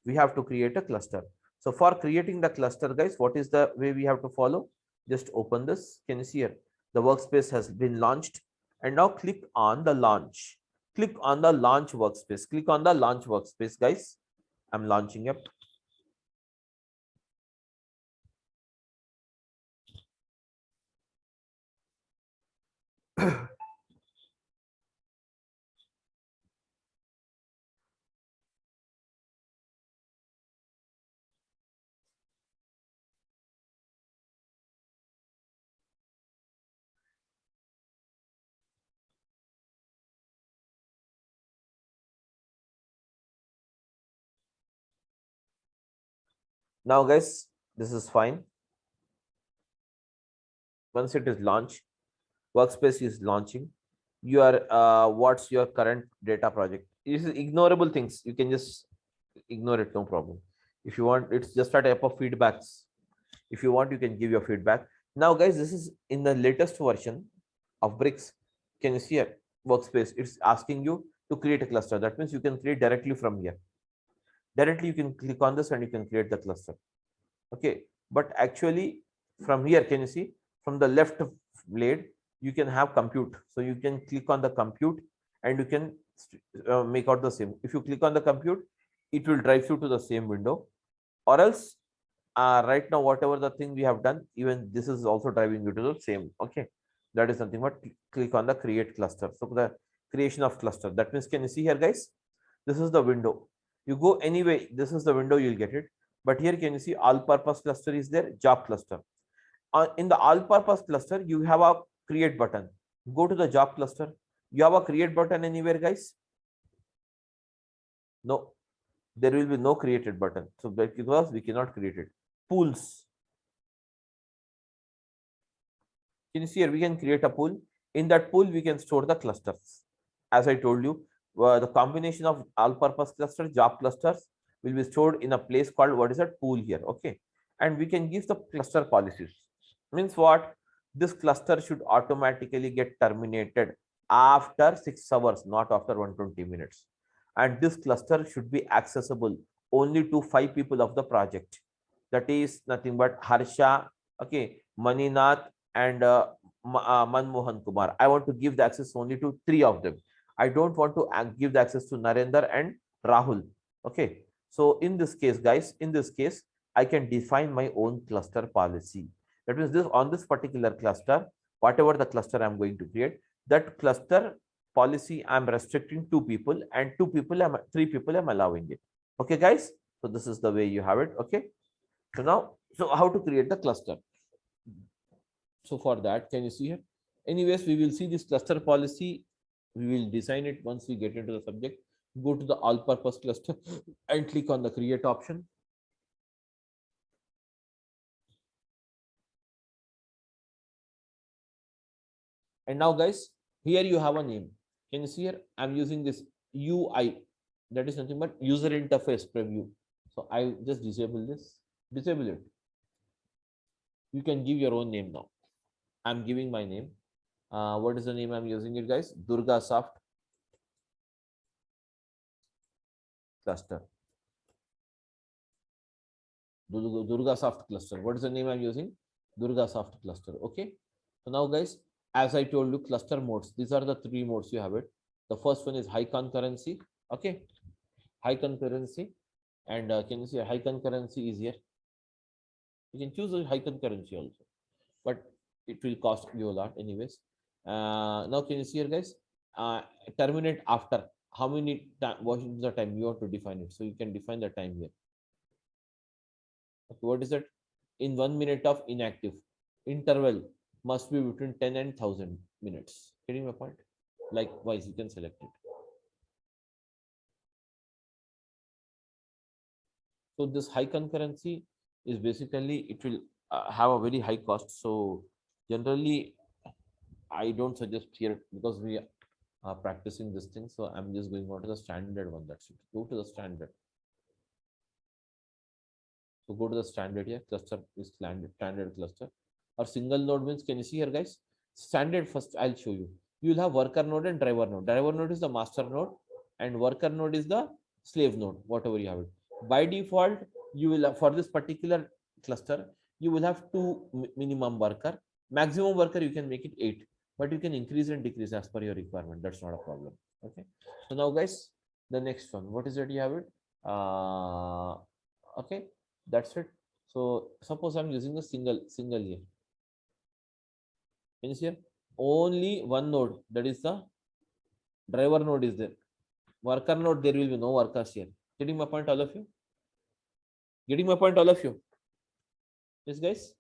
We have to create a cluster. So for creating the cluster, guys, what is the way we have to follow? Just open this. Can you see here? The workspace has been launched. And now click on the launch. Click on the launch workspace. Click on the launch workspace, guys. I'm launching up. Now, guys, this is fine. Once it is launched, Workspace is launching. What's your current data project? This is ignorable things. You can just ignore it, no problem. If you want, it's just a type of feedbacks. If you want, you can give your feedback. Now, guys, this is in the latest version of Bricks. Can you see here? Workspace. It's asking you to create a cluster. That means you can create directly from here. Directly, you can click on this and you can create the cluster. Okay, but actually, from here, can you see from the left blade, you can have compute. So you can click on the compute and you can make out the same. If you click on the compute, it will drive you to the same window, or else right now, whatever the thing we have done, even this is also driving you to the same. Okay, that is something. But click on the create cluster. So the creation of cluster. That means, can you see here, guys? This is the window. You go anyway. This is the window. You'll get it. But here, can you see all-purpose cluster is there? Job cluster. In the all-purpose cluster, you have a create button. Go to the job cluster. You have a create button anywhere, guys? No, there will be no created button. So because we cannot create it. Pools. Can you see here? We can create a pool. In that pool, we can store the clusters. As I told you, the combination of all-purpose cluster, job clusters will be stored in a place called what is that pool here. Okay, and we can give the cluster policies. Means what? This cluster should automatically get terminated after 6 hours, not after 120 minutes. And this cluster should be accessible only to 5 people of the project. That is nothing but Harsha, okay, Maninath, and Manmohan Kumar. I want to give the access only to 3 of them. I don't want to give the access to Narendra and Rahul. Okay. So in this case, guys, in this case, I can define my own cluster policy. That means this on this particular cluster, whatever the cluster I'm going to create, that cluster policy I'm restricting 2 people, and 3 people I'm allowing it. Okay, guys. So this is the way you have it. Okay. So now, so how to create the cluster? So for that, can you see here? Anyways, we will see this cluster policy. We will design it once we get into the subject. Go to the all-purpose cluster and click on the create option. And now, guys, here you have a name. Can you see here? I'm using this UI. That is nothing but user interface preview. So I just disable this. Disable it. You can give your own name now. I'm giving my name. What is the name I'm using it, guys? Durga Soft cluster. Durga Soft cluster. What is the name I'm using? Durga Soft cluster. Okay. So now, guys, as I told you, cluster modes. These are the 3 modes you have it. The first one is high concurrency. Okay. High concurrency. And can you see high concurrency is here? You can choose a high concurrency also, but it will cost you a lot anyways. Now, can you see here, guys? Terminate after. How many time? What is the time you want to define it? So you can define the time here. Okay, what is that? In 1 minute of inactive interval must be between 10 and 1000 minutes. Getting my point? Likewise, you can select it. So this high concurrency is basically it will have a very high cost. So generally, I don't suggest here because we are practicing this thing. So I'm just going on to the standard one. That's it. Go to the standard. So go to the standard here. Cluster is standard cluster. Or single node means, can you see here, guys? Standard first, I'll show you. You will have worker node and driver node. Driver node is the master node, and worker node is the slave node, whatever you have it. By default, you will have, for this particular cluster, you will have 2 minimum worker. Maximum worker, you can make it 8, but you can increase and decrease as per your requirement. That's not a problem. Okay. So now, guys, the next one. What is it? You have it. Okay. That's it. So suppose I'm using a single here. Means here only one node, that is the driver node is there. Worker node, there will be no workers here. Getting my point, all of you? Getting my point, all of you? Yes, guys.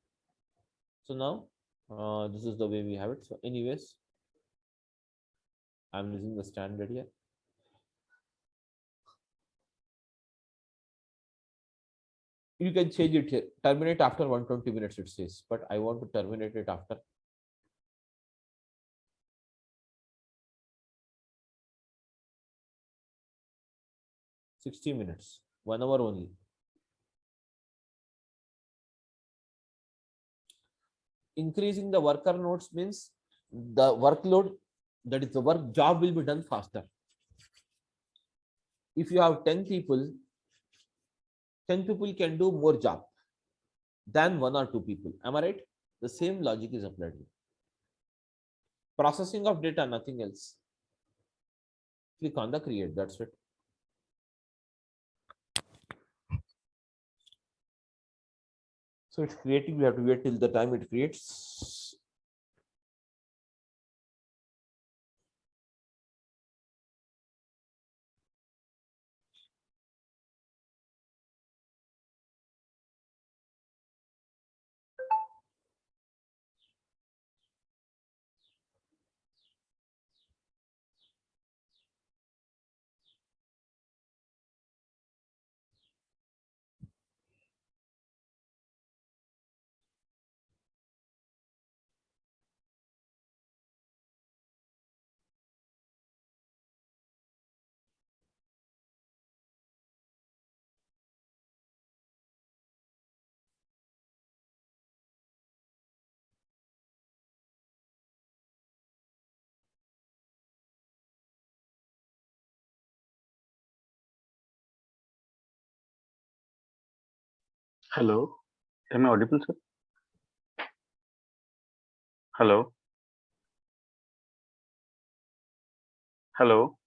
So now this is the way we have it. So anyways, I'm using the standard here. You can change it here. Terminate after 120 minutes, it says, but I want to terminate it after 60 minutes, 1 hour only. Increasing the worker nodes means the workload, that is the work job, will be done faster. If you have 10 people, 10 people can do more job than 1 or 2 people. Am I right? The same logic is applied here. Processing of data, nothing else. Click on the create, that's it. So it's creating, we have to wait till the time it creates. Hello. Am I audible, sir? Hello. Hello.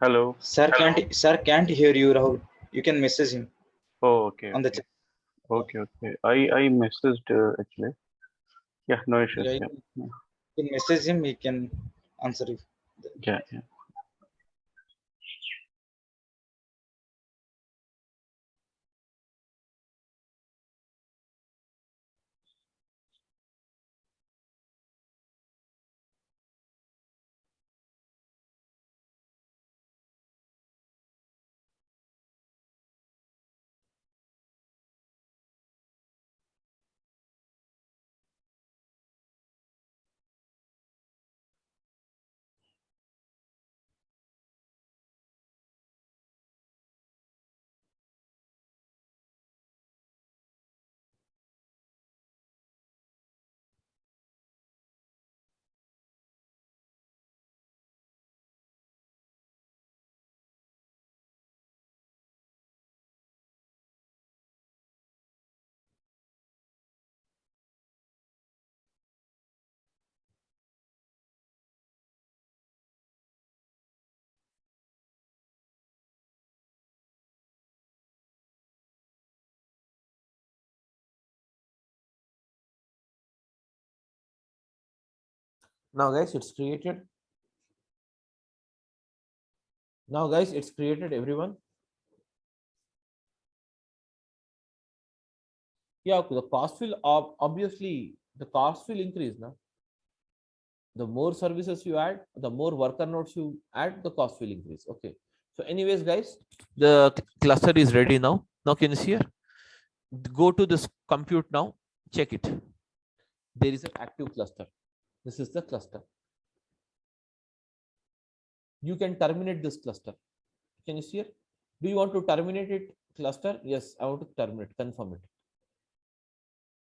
Hello. Sir can't hear you, Rahul. You can message him Oh, okay. on the Okay. chat. Okay. Okay. I messaged actually. Yeah. No issues. Yeah, you Yeah. can message him. He can answer you. Yeah. Yeah. Now guys, it's created. Now guys, it's created, everyone. Yeah, the cost will obviously the cost will increase now. The more services you add, the more worker nodes you add, the cost will increase. Okay. So anyways, guys, the cluster is ready now. Now can you see here? Go to this compute now. Check it. There is an active cluster. This is the cluster. You can terminate this cluster. Can you see here? Do you want to terminate it cluster? Yes, I want to terminate, confirm it.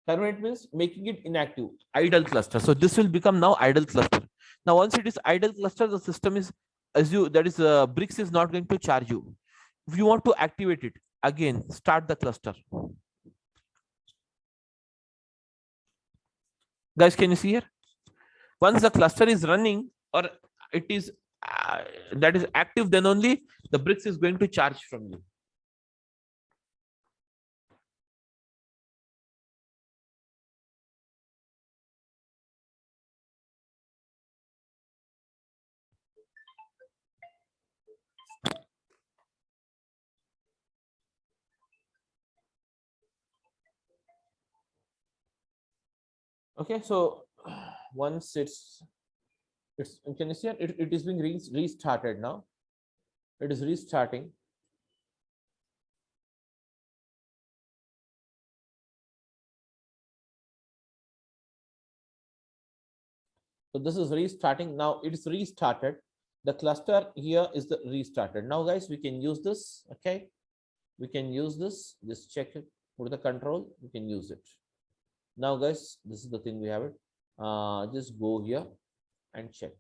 Terminate means making it inactive, idle cluster. So this will become now idle cluster. Now, once it is idle cluster, the system is assume that is bricks is not going to charge you. If you want to activate it again, start the cluster. Guys, can you see here? Once the cluster is running or it is that is active, then only the bricks is going to charge from you. Okay, so once it's can you see it is being restarted now. It is restarting. So this is restarting. Now it's restarted. The cluster here is the restarted. Now guys, we can use this. Okay, we can use this. Just check it. Put the control. We can use it. Now guys, this is the thing we have it. Just go here and check.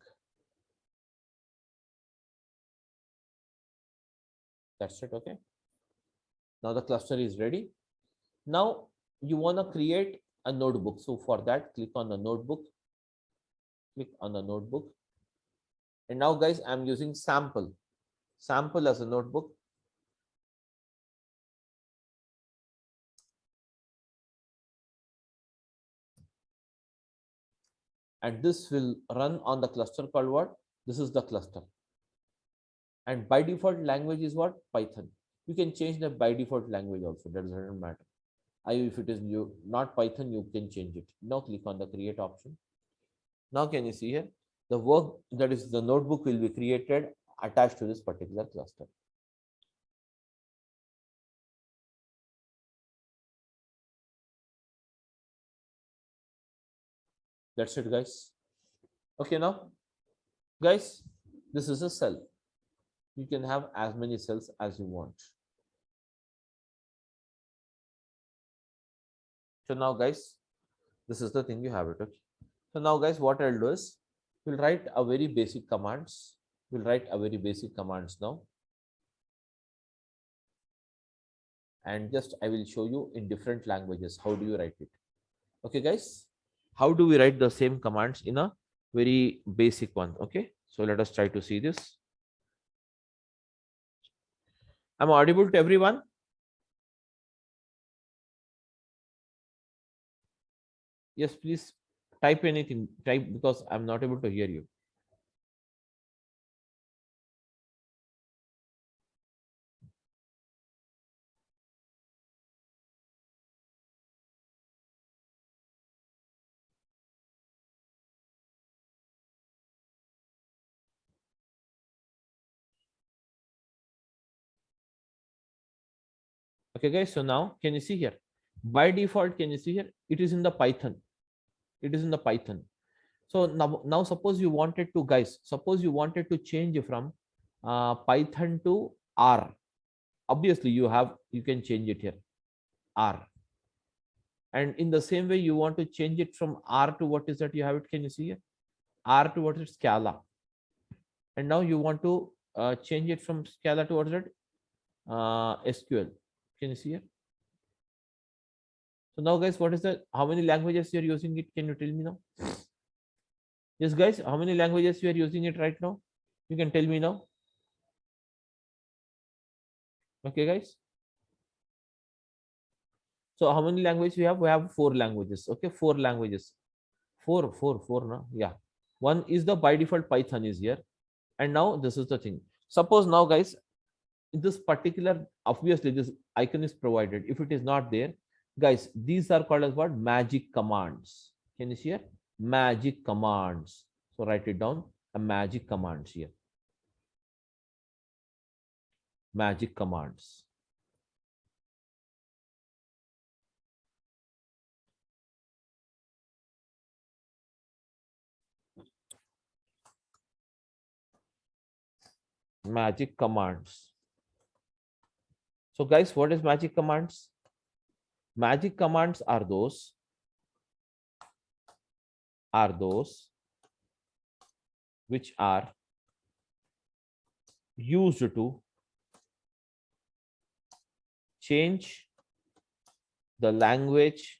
That's it. Okay. Now the cluster is ready. Now you want to create a notebook. So for that, click on the notebook. Click on the notebook. And now guys, I'm using sample as a notebook. And this will run on the cluster called what? This is the cluster. And by default language is what? Python. You can change the by default language also. That doesn't matter. If it is not Python, you can change it. Now click on the create option. Now can you see here? The work, that is the notebook, will be created attached to this particular cluster. That's it, guys. Okay, now guys, this is a cell. You can have as many cells as you want. So now guys, this is the thing you have it. Okay. So now guys, what I'll do is we'll write a very basic commands. We'll write a very basic commands now. And just I will show you in different languages. How do you write it? Okay, guys. How do we write the same commands in a very basic one? Okay. So let us try to see this. I'm audible to everyone. Yes, please type anything. Type, because I'm not able to hear you. Okay, guys. So now can you see here? By default, can you see here? It is in the Python. It is in the Python. So now suppose you wanted to, guys, suppose you wanted to change from Python to R. Obviously, you can change it here, R. And in the same way, you want to change it from R to what is that you have it? Can you see here? R to what is Scala. And now you want to change it from Scala to what is it? SQL. Can you see here? So now guys, what is the, how many languages you're using it? Can you tell me now? Yes, guys, how many languages you are using it right now? You can tell me now. Okay, guys. So how many languages we have? We have 4 languages. Okay, 4 languages. Four, no? Yeah. One is the by default Python is here. And now this is the thing. Suppose now, guys, in this particular, obviously this icon is provided. If it is not there, guys, these are called as what? Magic commands. Can you see here? Magic commands. So write it down. A magic commands here. Magic commands. Magic commands. So guys, what is magic commands? Magic commands are those which are used to change the language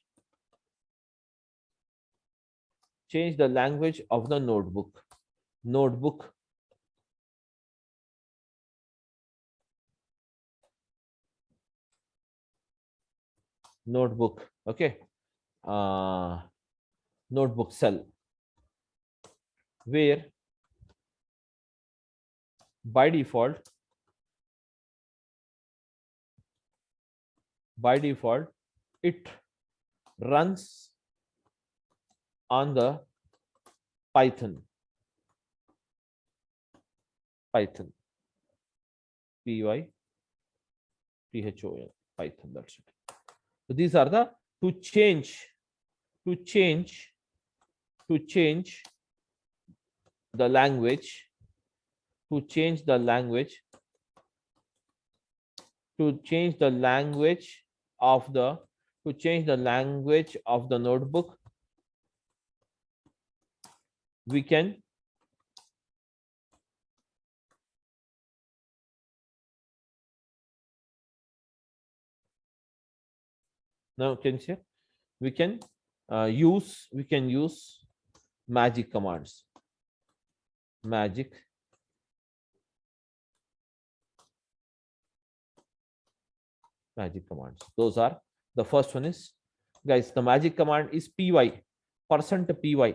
of the notebook. Notebook. Okay. Notebook cell, where by default it runs on the Python. Python. Python. Python. That's it. So these are the to change the language, to change the language, to change the language of the, to change the language of the notebook, we can now can see we can use magic commands. Magic commands. Those are, the first one is, guys, the magic command is py, %py,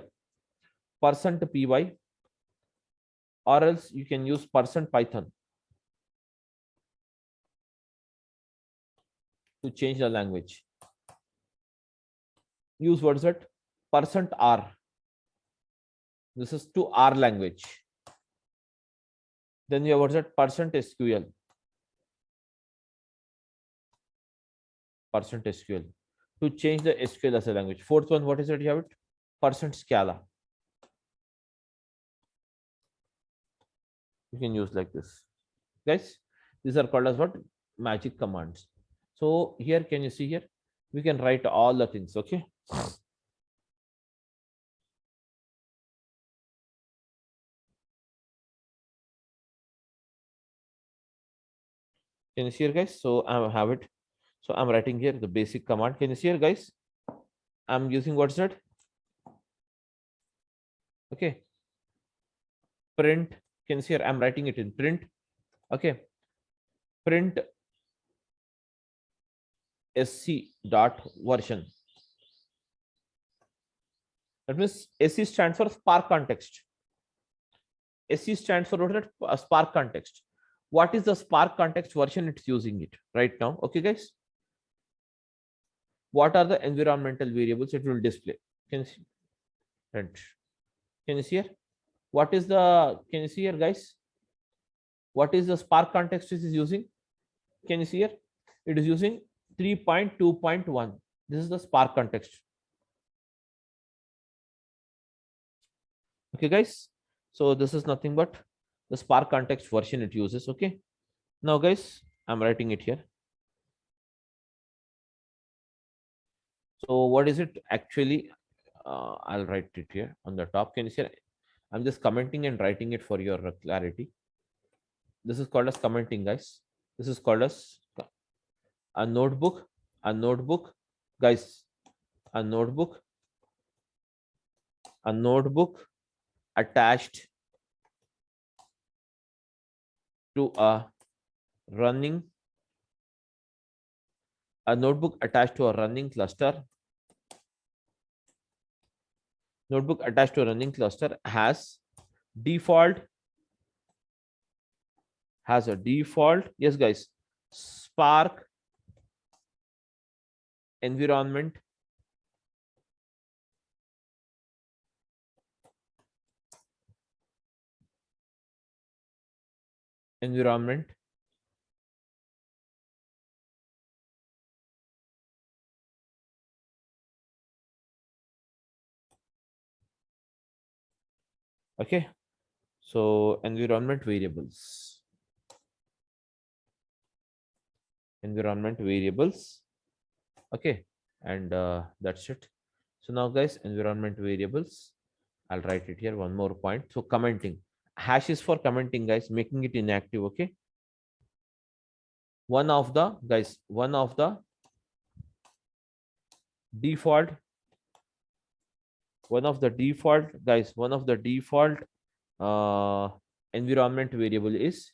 or else you can use %python to change the language. Use what is it? %r. This is to R language. Then you have what's that? %SQL. %SQL to change the SQL as a language. Fourth one, what is it? You have it? %Scala. You can use like this, guys. These are called as what? Magic commands. So here, can you see here? We can write all the things. Okay. Can you see here, guys? So I have it. So I'm writing here the basic command. Can you see here, guys? I'm using what's that? Okay. Print. Can you see here? I'm writing it in print. Okay. Print sc dot version. That means sc stands for Spark context. sc stands for what? Spark context. What is the Spark context version it's using it right now? Okay, guys. What are the environmental variables it will display? Can you see? Print. Can you see here? What is the? Can you see here, guys? What is the Spark context it is using? Can you see here? It is using 3.2.1. This is the Spark context. Okay, guys. So this is nothing but the Spark context version it uses. Okay. Now, guys, I'm writing it here. So what is it actually? I'll write it here on the top. Can you see? I'm just commenting and writing it for your clarity. This is called as commenting, guys. This is called as a notebook, guys, a notebook attached to a running, cluster. Notebook attached to a running cluster has a default, yes, guys, Spark environment okay. So environment variables, okay, and that's it. So now, guys, environment variables, I'll write it here, one more point. So commenting, hash is for commenting, guys, making it inactive. Okay. One of the default environment variable is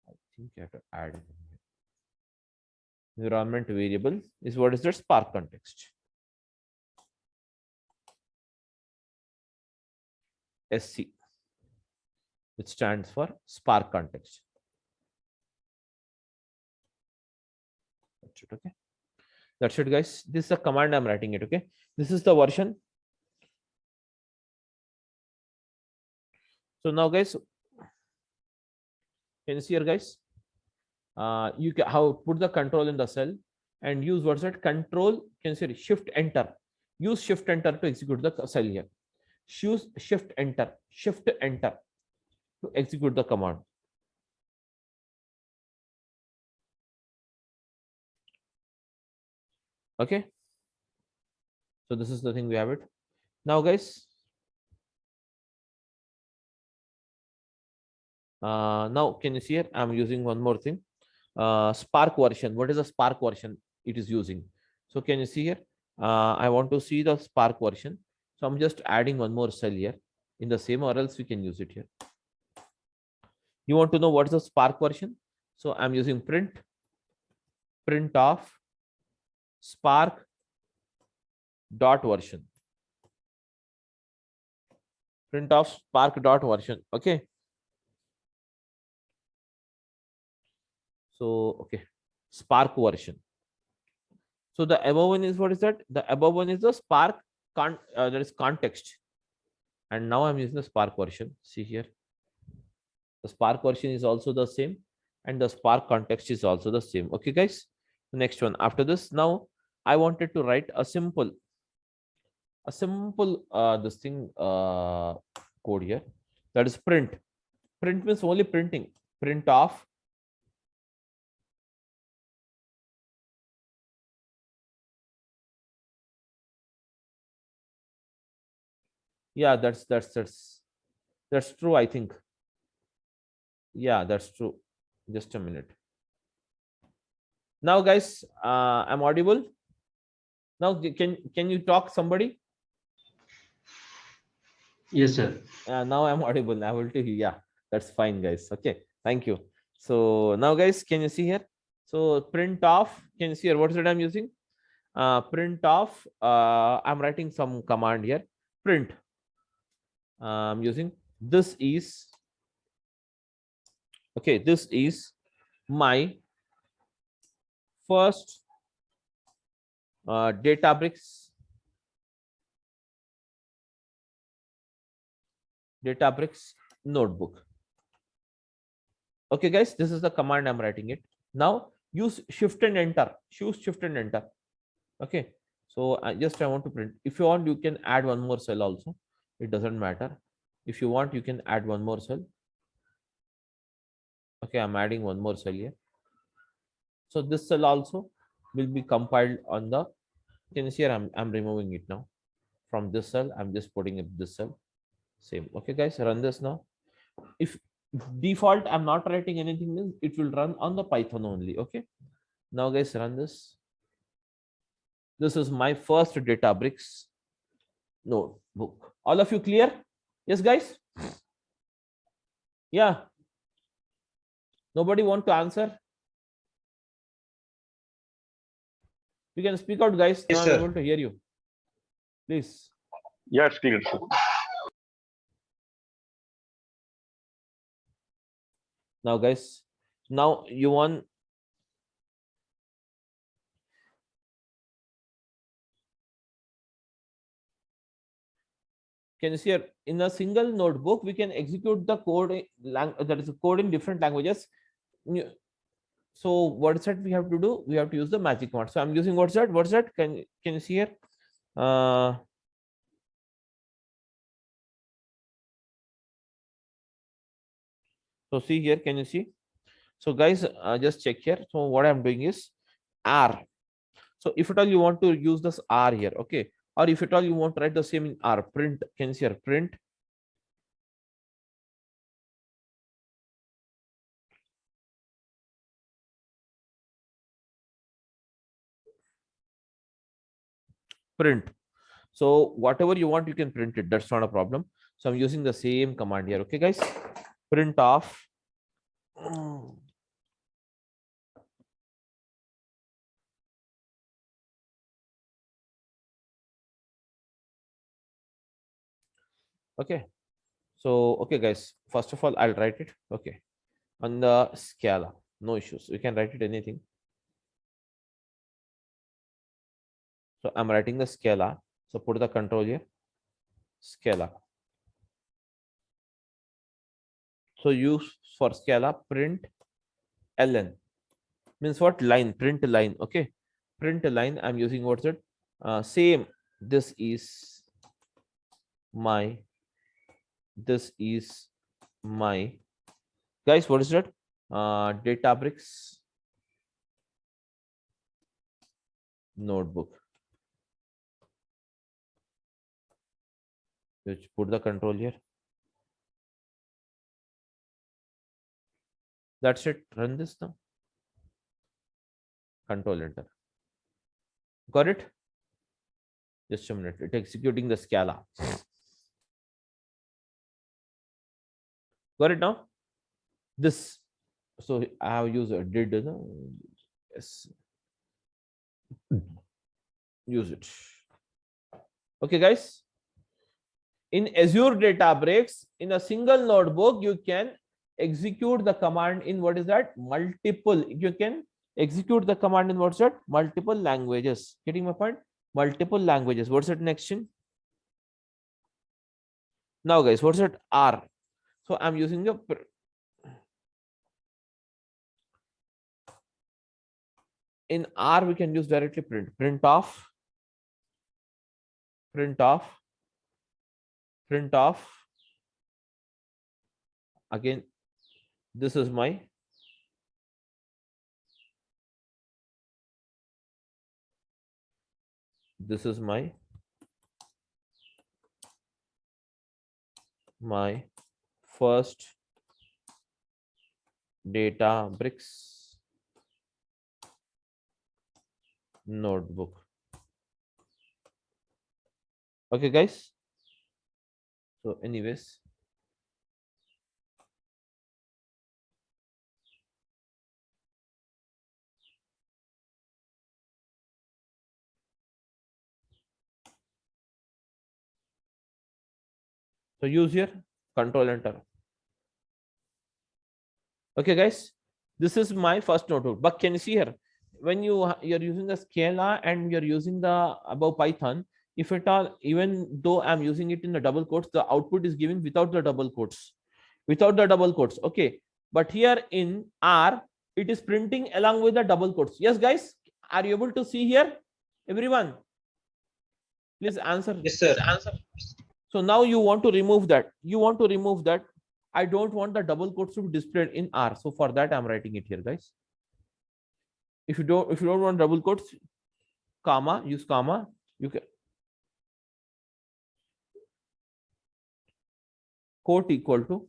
I think you have to add it in here. Environment variable is what is the Spark context. SC, which stands for Spark context. That's it, okay. That's it, guys. This is the command I'm writing it. Okay, this is the version. So now, guys, can you see here, guys? You can how put the control in the cell and use what's that control. Can you see shift enter? Use shift enter to execute the cell here. Use shift enter to execute the command. Okay. So this is the thing we have it. Now, guys. Now can you see here? I'm using one more thing. Spark version. What is the Spark version it is using? So can you see here? I want to see the Spark version. So I'm just adding one more cell here in the same, or else we can use it here. You want to know what is the Spark version? So I'm using print of Spark dot version. Print of Spark dot version. Okay. So okay, Spark version. So the above one is what is that? The above one is the Spark that is context. And now I'm using the Spark version. See here. The Spark version is also the same, and the Spark context is also the same. Okay, guys. The next one after this. Now I wanted to write a simple this thing code here. That is print. Print means only printing. Print of yeah, that's true, I think. Yeah, that's true. Just a minute. Now, guys, I'm audible. Now, can you talk, somebody? Yes, sir. Now I'm audible. I will tell you. Yeah, that's fine, guys. Okay, thank you. So now, guys, can you see here? So print off. Can you see here? What is it I'm using? Print off. I'm writing some command here. Print. I'm using this is okay. This is my first Databricks notebook. Okay, guys, this is the command I'm writing it. Now use shift and enter. Choose shift and enter. Okay, so I want to print. If you want, you can add one more cell also. It doesn't matter. If you want, you can add one more cell. Okay, I'm adding one more cell here. So this cell also will be compiled on the. Can you see here? I'm removing it now from this cell. I'm just putting it this cell. Same. Okay, guys, run this now. If default I'm not writing anything, means it will run on the Python only. Okay, now, guys, run this. This is my first Databricks notebook. All of you clear? Yes, guys? Yeah. Nobody want to answer? You can speak out, guys. Yes, Now sir. I'm able to hear you. Please. Yeah, it's clear, sir. Now, guys, now you want. Can you see here? In a single notebook, we can execute the code that is code in different languages. So what's that we have to do? We have to use the magic command. So I'm using what's that? Can you see here? So see here, can you see? So guys, just check here. So what I'm doing is R. So if at all you want to use this R here, okay, or if at all you want to write the same in R, print. Can you see here? Print. Print. So whatever you want, you can print it. That's not a problem. So I'm using the same command here. Okay, guys. Print off. Okay. So, okay, guys. First of all, I'll write it. Okay. On the Scala. No issues. We can write it anything. So I'm writing the scalar. So put the control here, scalar. So use for scalar print ln, means what? Line, print line. Okay, print line. I'm using what's it? Same. This is my. This is my. Guys, what is that? Databricks notebook. Just put the control here. That's it. Run this now. Control enter. Got it? Just a minute. It's executing the Scala. Got it now? This. So I have used did yes. Use it. Okay, guys. In Azure Databricks, in a single notebook, you can execute the command in what is that? Multiple. You can execute the command in what's that? Multiple languages. Getting my point? Multiple languages. What's that next thing? Now, guys, what's that? R. So I'm using the in R we can use directly print off. Again, this is my first Databricks notebook. Okay, guys. So anyways, so use here, control enter. Okay, guys, this is my first notebook. But can you see here, when you're using the Scala and you're using the above Python, if at all, even though I'm using it in the double quotes, the output is given without the double quotes. Okay, but here in R, it is printing along with the double quotes. Yes, guys, are you able to see here? Everyone, please answer. Yes, sir. So now you want to remove that. I don't want the double quotes to be displayed in R. So for that, I'm writing it here, guys. If you don't want double quotes, comma, use comma. You can quote equal to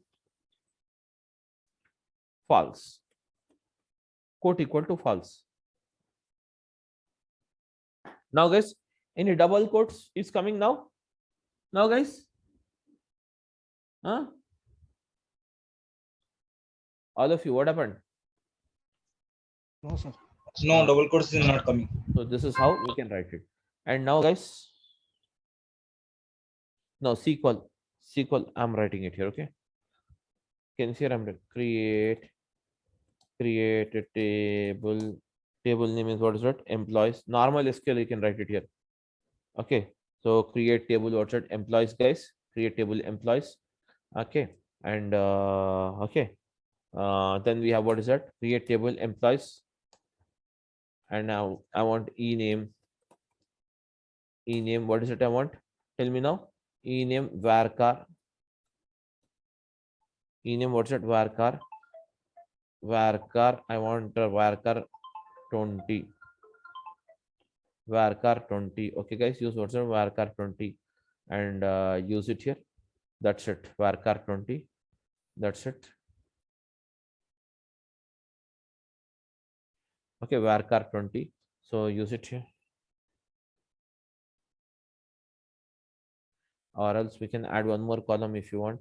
false. Now, guys, any double quotes is coming now? Now, guys? Huh? All of you, what happened? No, sir. No, double quotes is not coming. So this is how we can write it. And now, guys, now SQL, I'm writing it here, okay? Can you see here? I'm going to create a table. Table name is what is that? Employees. Normal SQL, you can write it here. Okay. So create table, what's that? Employees, guys. Create table employees. Okay. And okay. Then we have what is that? Create table employees. And now I want ename. What is it I want? Tell me now. Ename varchar. What's that? Varchar. I want varchar 20. Varchar 20. Okay, guys, use what's that? Varchar 20 and use it here. That's it. Varchar 20. That's it. Okay, varchar 20. So use it here. Or else we can add one more column if you want.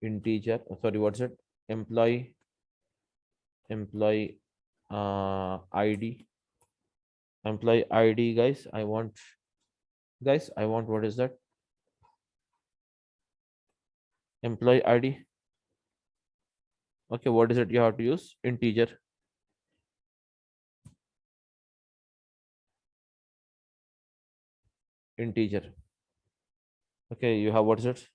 Integer. Sorry, what's it? Employee ID. Employee ID, guys. I want what is that? Employee ID. Okay, what is it? You have to use integer. integer. Okay, you have what is it?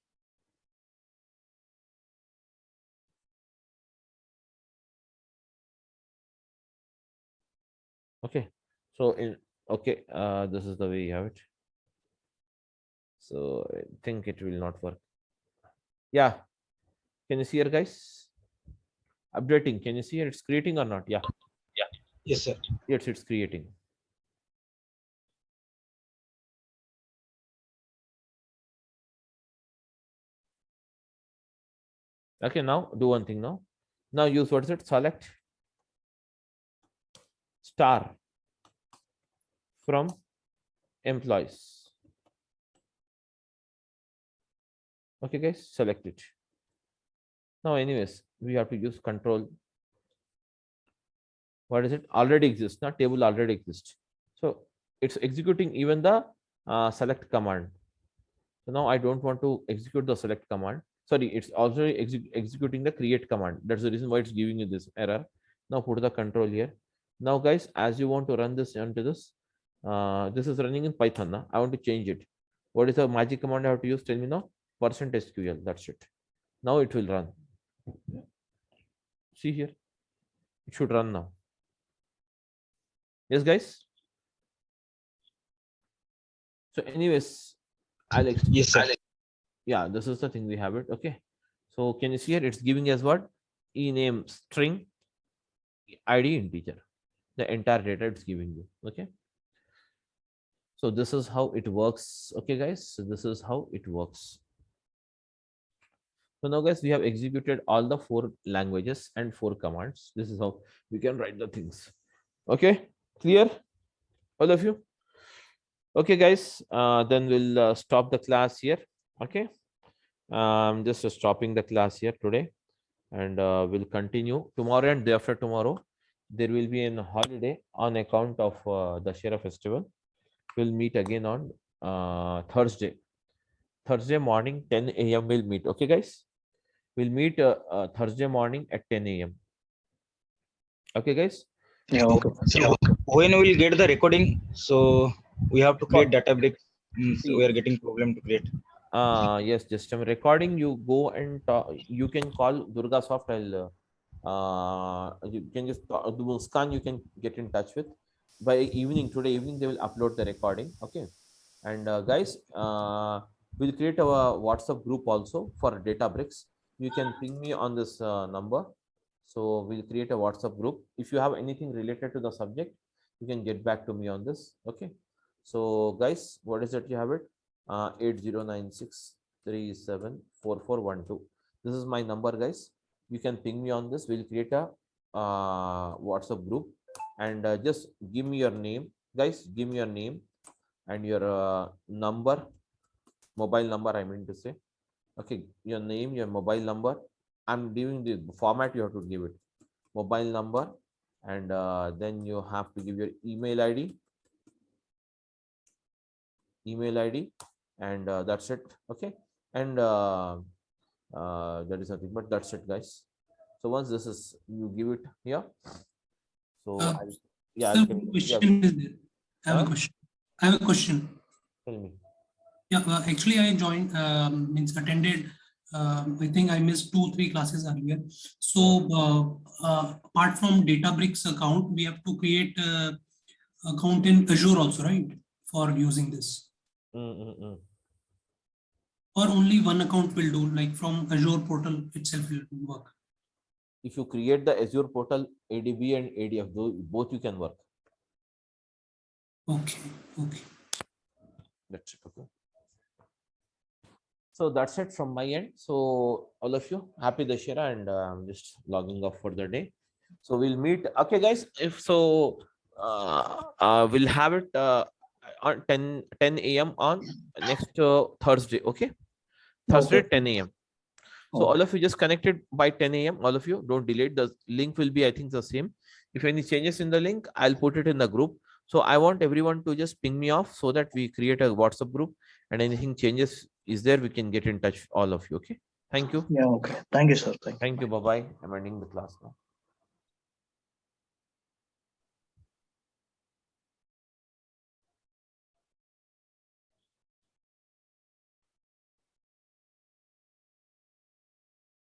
Okay, so in okay, this is the way you have it. So I think it will not work. Yeah, can you see here, guys? Updating. Can you see here? It's creating or not? Yeah. Yes, sir. Yes, it's creating. Okay, now do one thing now. Now use what is it? Select star from employees. Okay, guys, select it. Now, anyways, we have to use control. What is it? Already exists. Not table already exists. So it's executing even the select command. So now I don't want to execute the select command. Sorry, it's also executing the create command. That's the reason why it's giving you this error. Now put the control here. Now, guys, as you want to run this onto this, this is running in Python. Now I want to change it. What is the magic command I have to use? Tell me now. %SQL. That's it. Now it will run. See here. It should run now. Yes, guys. So, anyways, Alex. Yes, sir. Yeah, this is the thing we have it. Okay. So can you see here? It's giving us what? Ename string, ID integer. The entire data it's giving you. Okay. So this is how it works. Okay, guys. So this is how it works. So now, guys, we have executed all the 4 languages and 4 commands. This is how we can write the things. Okay, clear, all of you? Okay, guys. Then we'll stop the class here. Okay. I'm just stopping the class here today, and we'll continue tomorrow and day after tomorrow. There will be a holiday on account of the Dussehra festival. We'll meet again on Thursday. Thursday morning, 10 a.m. We'll meet. Okay, guys. We'll meet Thursday morning at 10 a.m. Okay, guys. Yeah, okay. So when we will get the recording, so we have to create database. So we are getting problem to create. Yes, just a recording. You go and talk, you can call Durga Soft. You can just do Muskan. You can get in touch with by evening. Today evening they will upload the recording. Okay, and guys, we'll create a WhatsApp group also for Databricks. You can ping me on this number. So we'll create a WhatsApp group. If you have anything related to the subject, you can get back to me on this. Okay. So guys, what is it? You have it. 8096374412. This is my number, guys. You can ping me on this. We'll create a WhatsApp group, and just give me your name, guys. Give me your name and your number, mobile number. I mean to say, okay, your name, your mobile number. I'm giving the format. You have to give it, mobile number, and then you have to give your email ID. And that's it. Okay, and that is nothing, but that's it, guys. So once this is, you give it here. So Sir, question is there. I have a question. Tell me. Yeah, actually I joined, means attended, I think I missed 2-3 classes earlier. So apart from Databricks account, we have to create account in Azure also, right? For using this. Or only one account will do, like from Azure portal itself will work. If you create the Azure portal, ADB and ADF, both you can work. Okay. That's it. Okay. So that's it from my end. So all of you, happy Dussehra, and I'm just logging off for the day. So we'll meet. Okay, guys. If so, we'll have it on 10 a.m. on next Thursday. Okay, Thursday 10 a.m. So all of you just connected by 10 a.m. All of you, don't delete. The link will be, I think, the same. If any changes in the link, I'll put it in the group. So I want everyone to just ping me off so that we create a WhatsApp group, and anything changes is there, we can get in touch, all of you. Okay. Thank you. Yeah, okay. Thank you, sir. Thank you. Bye-bye. I'm ending the class now.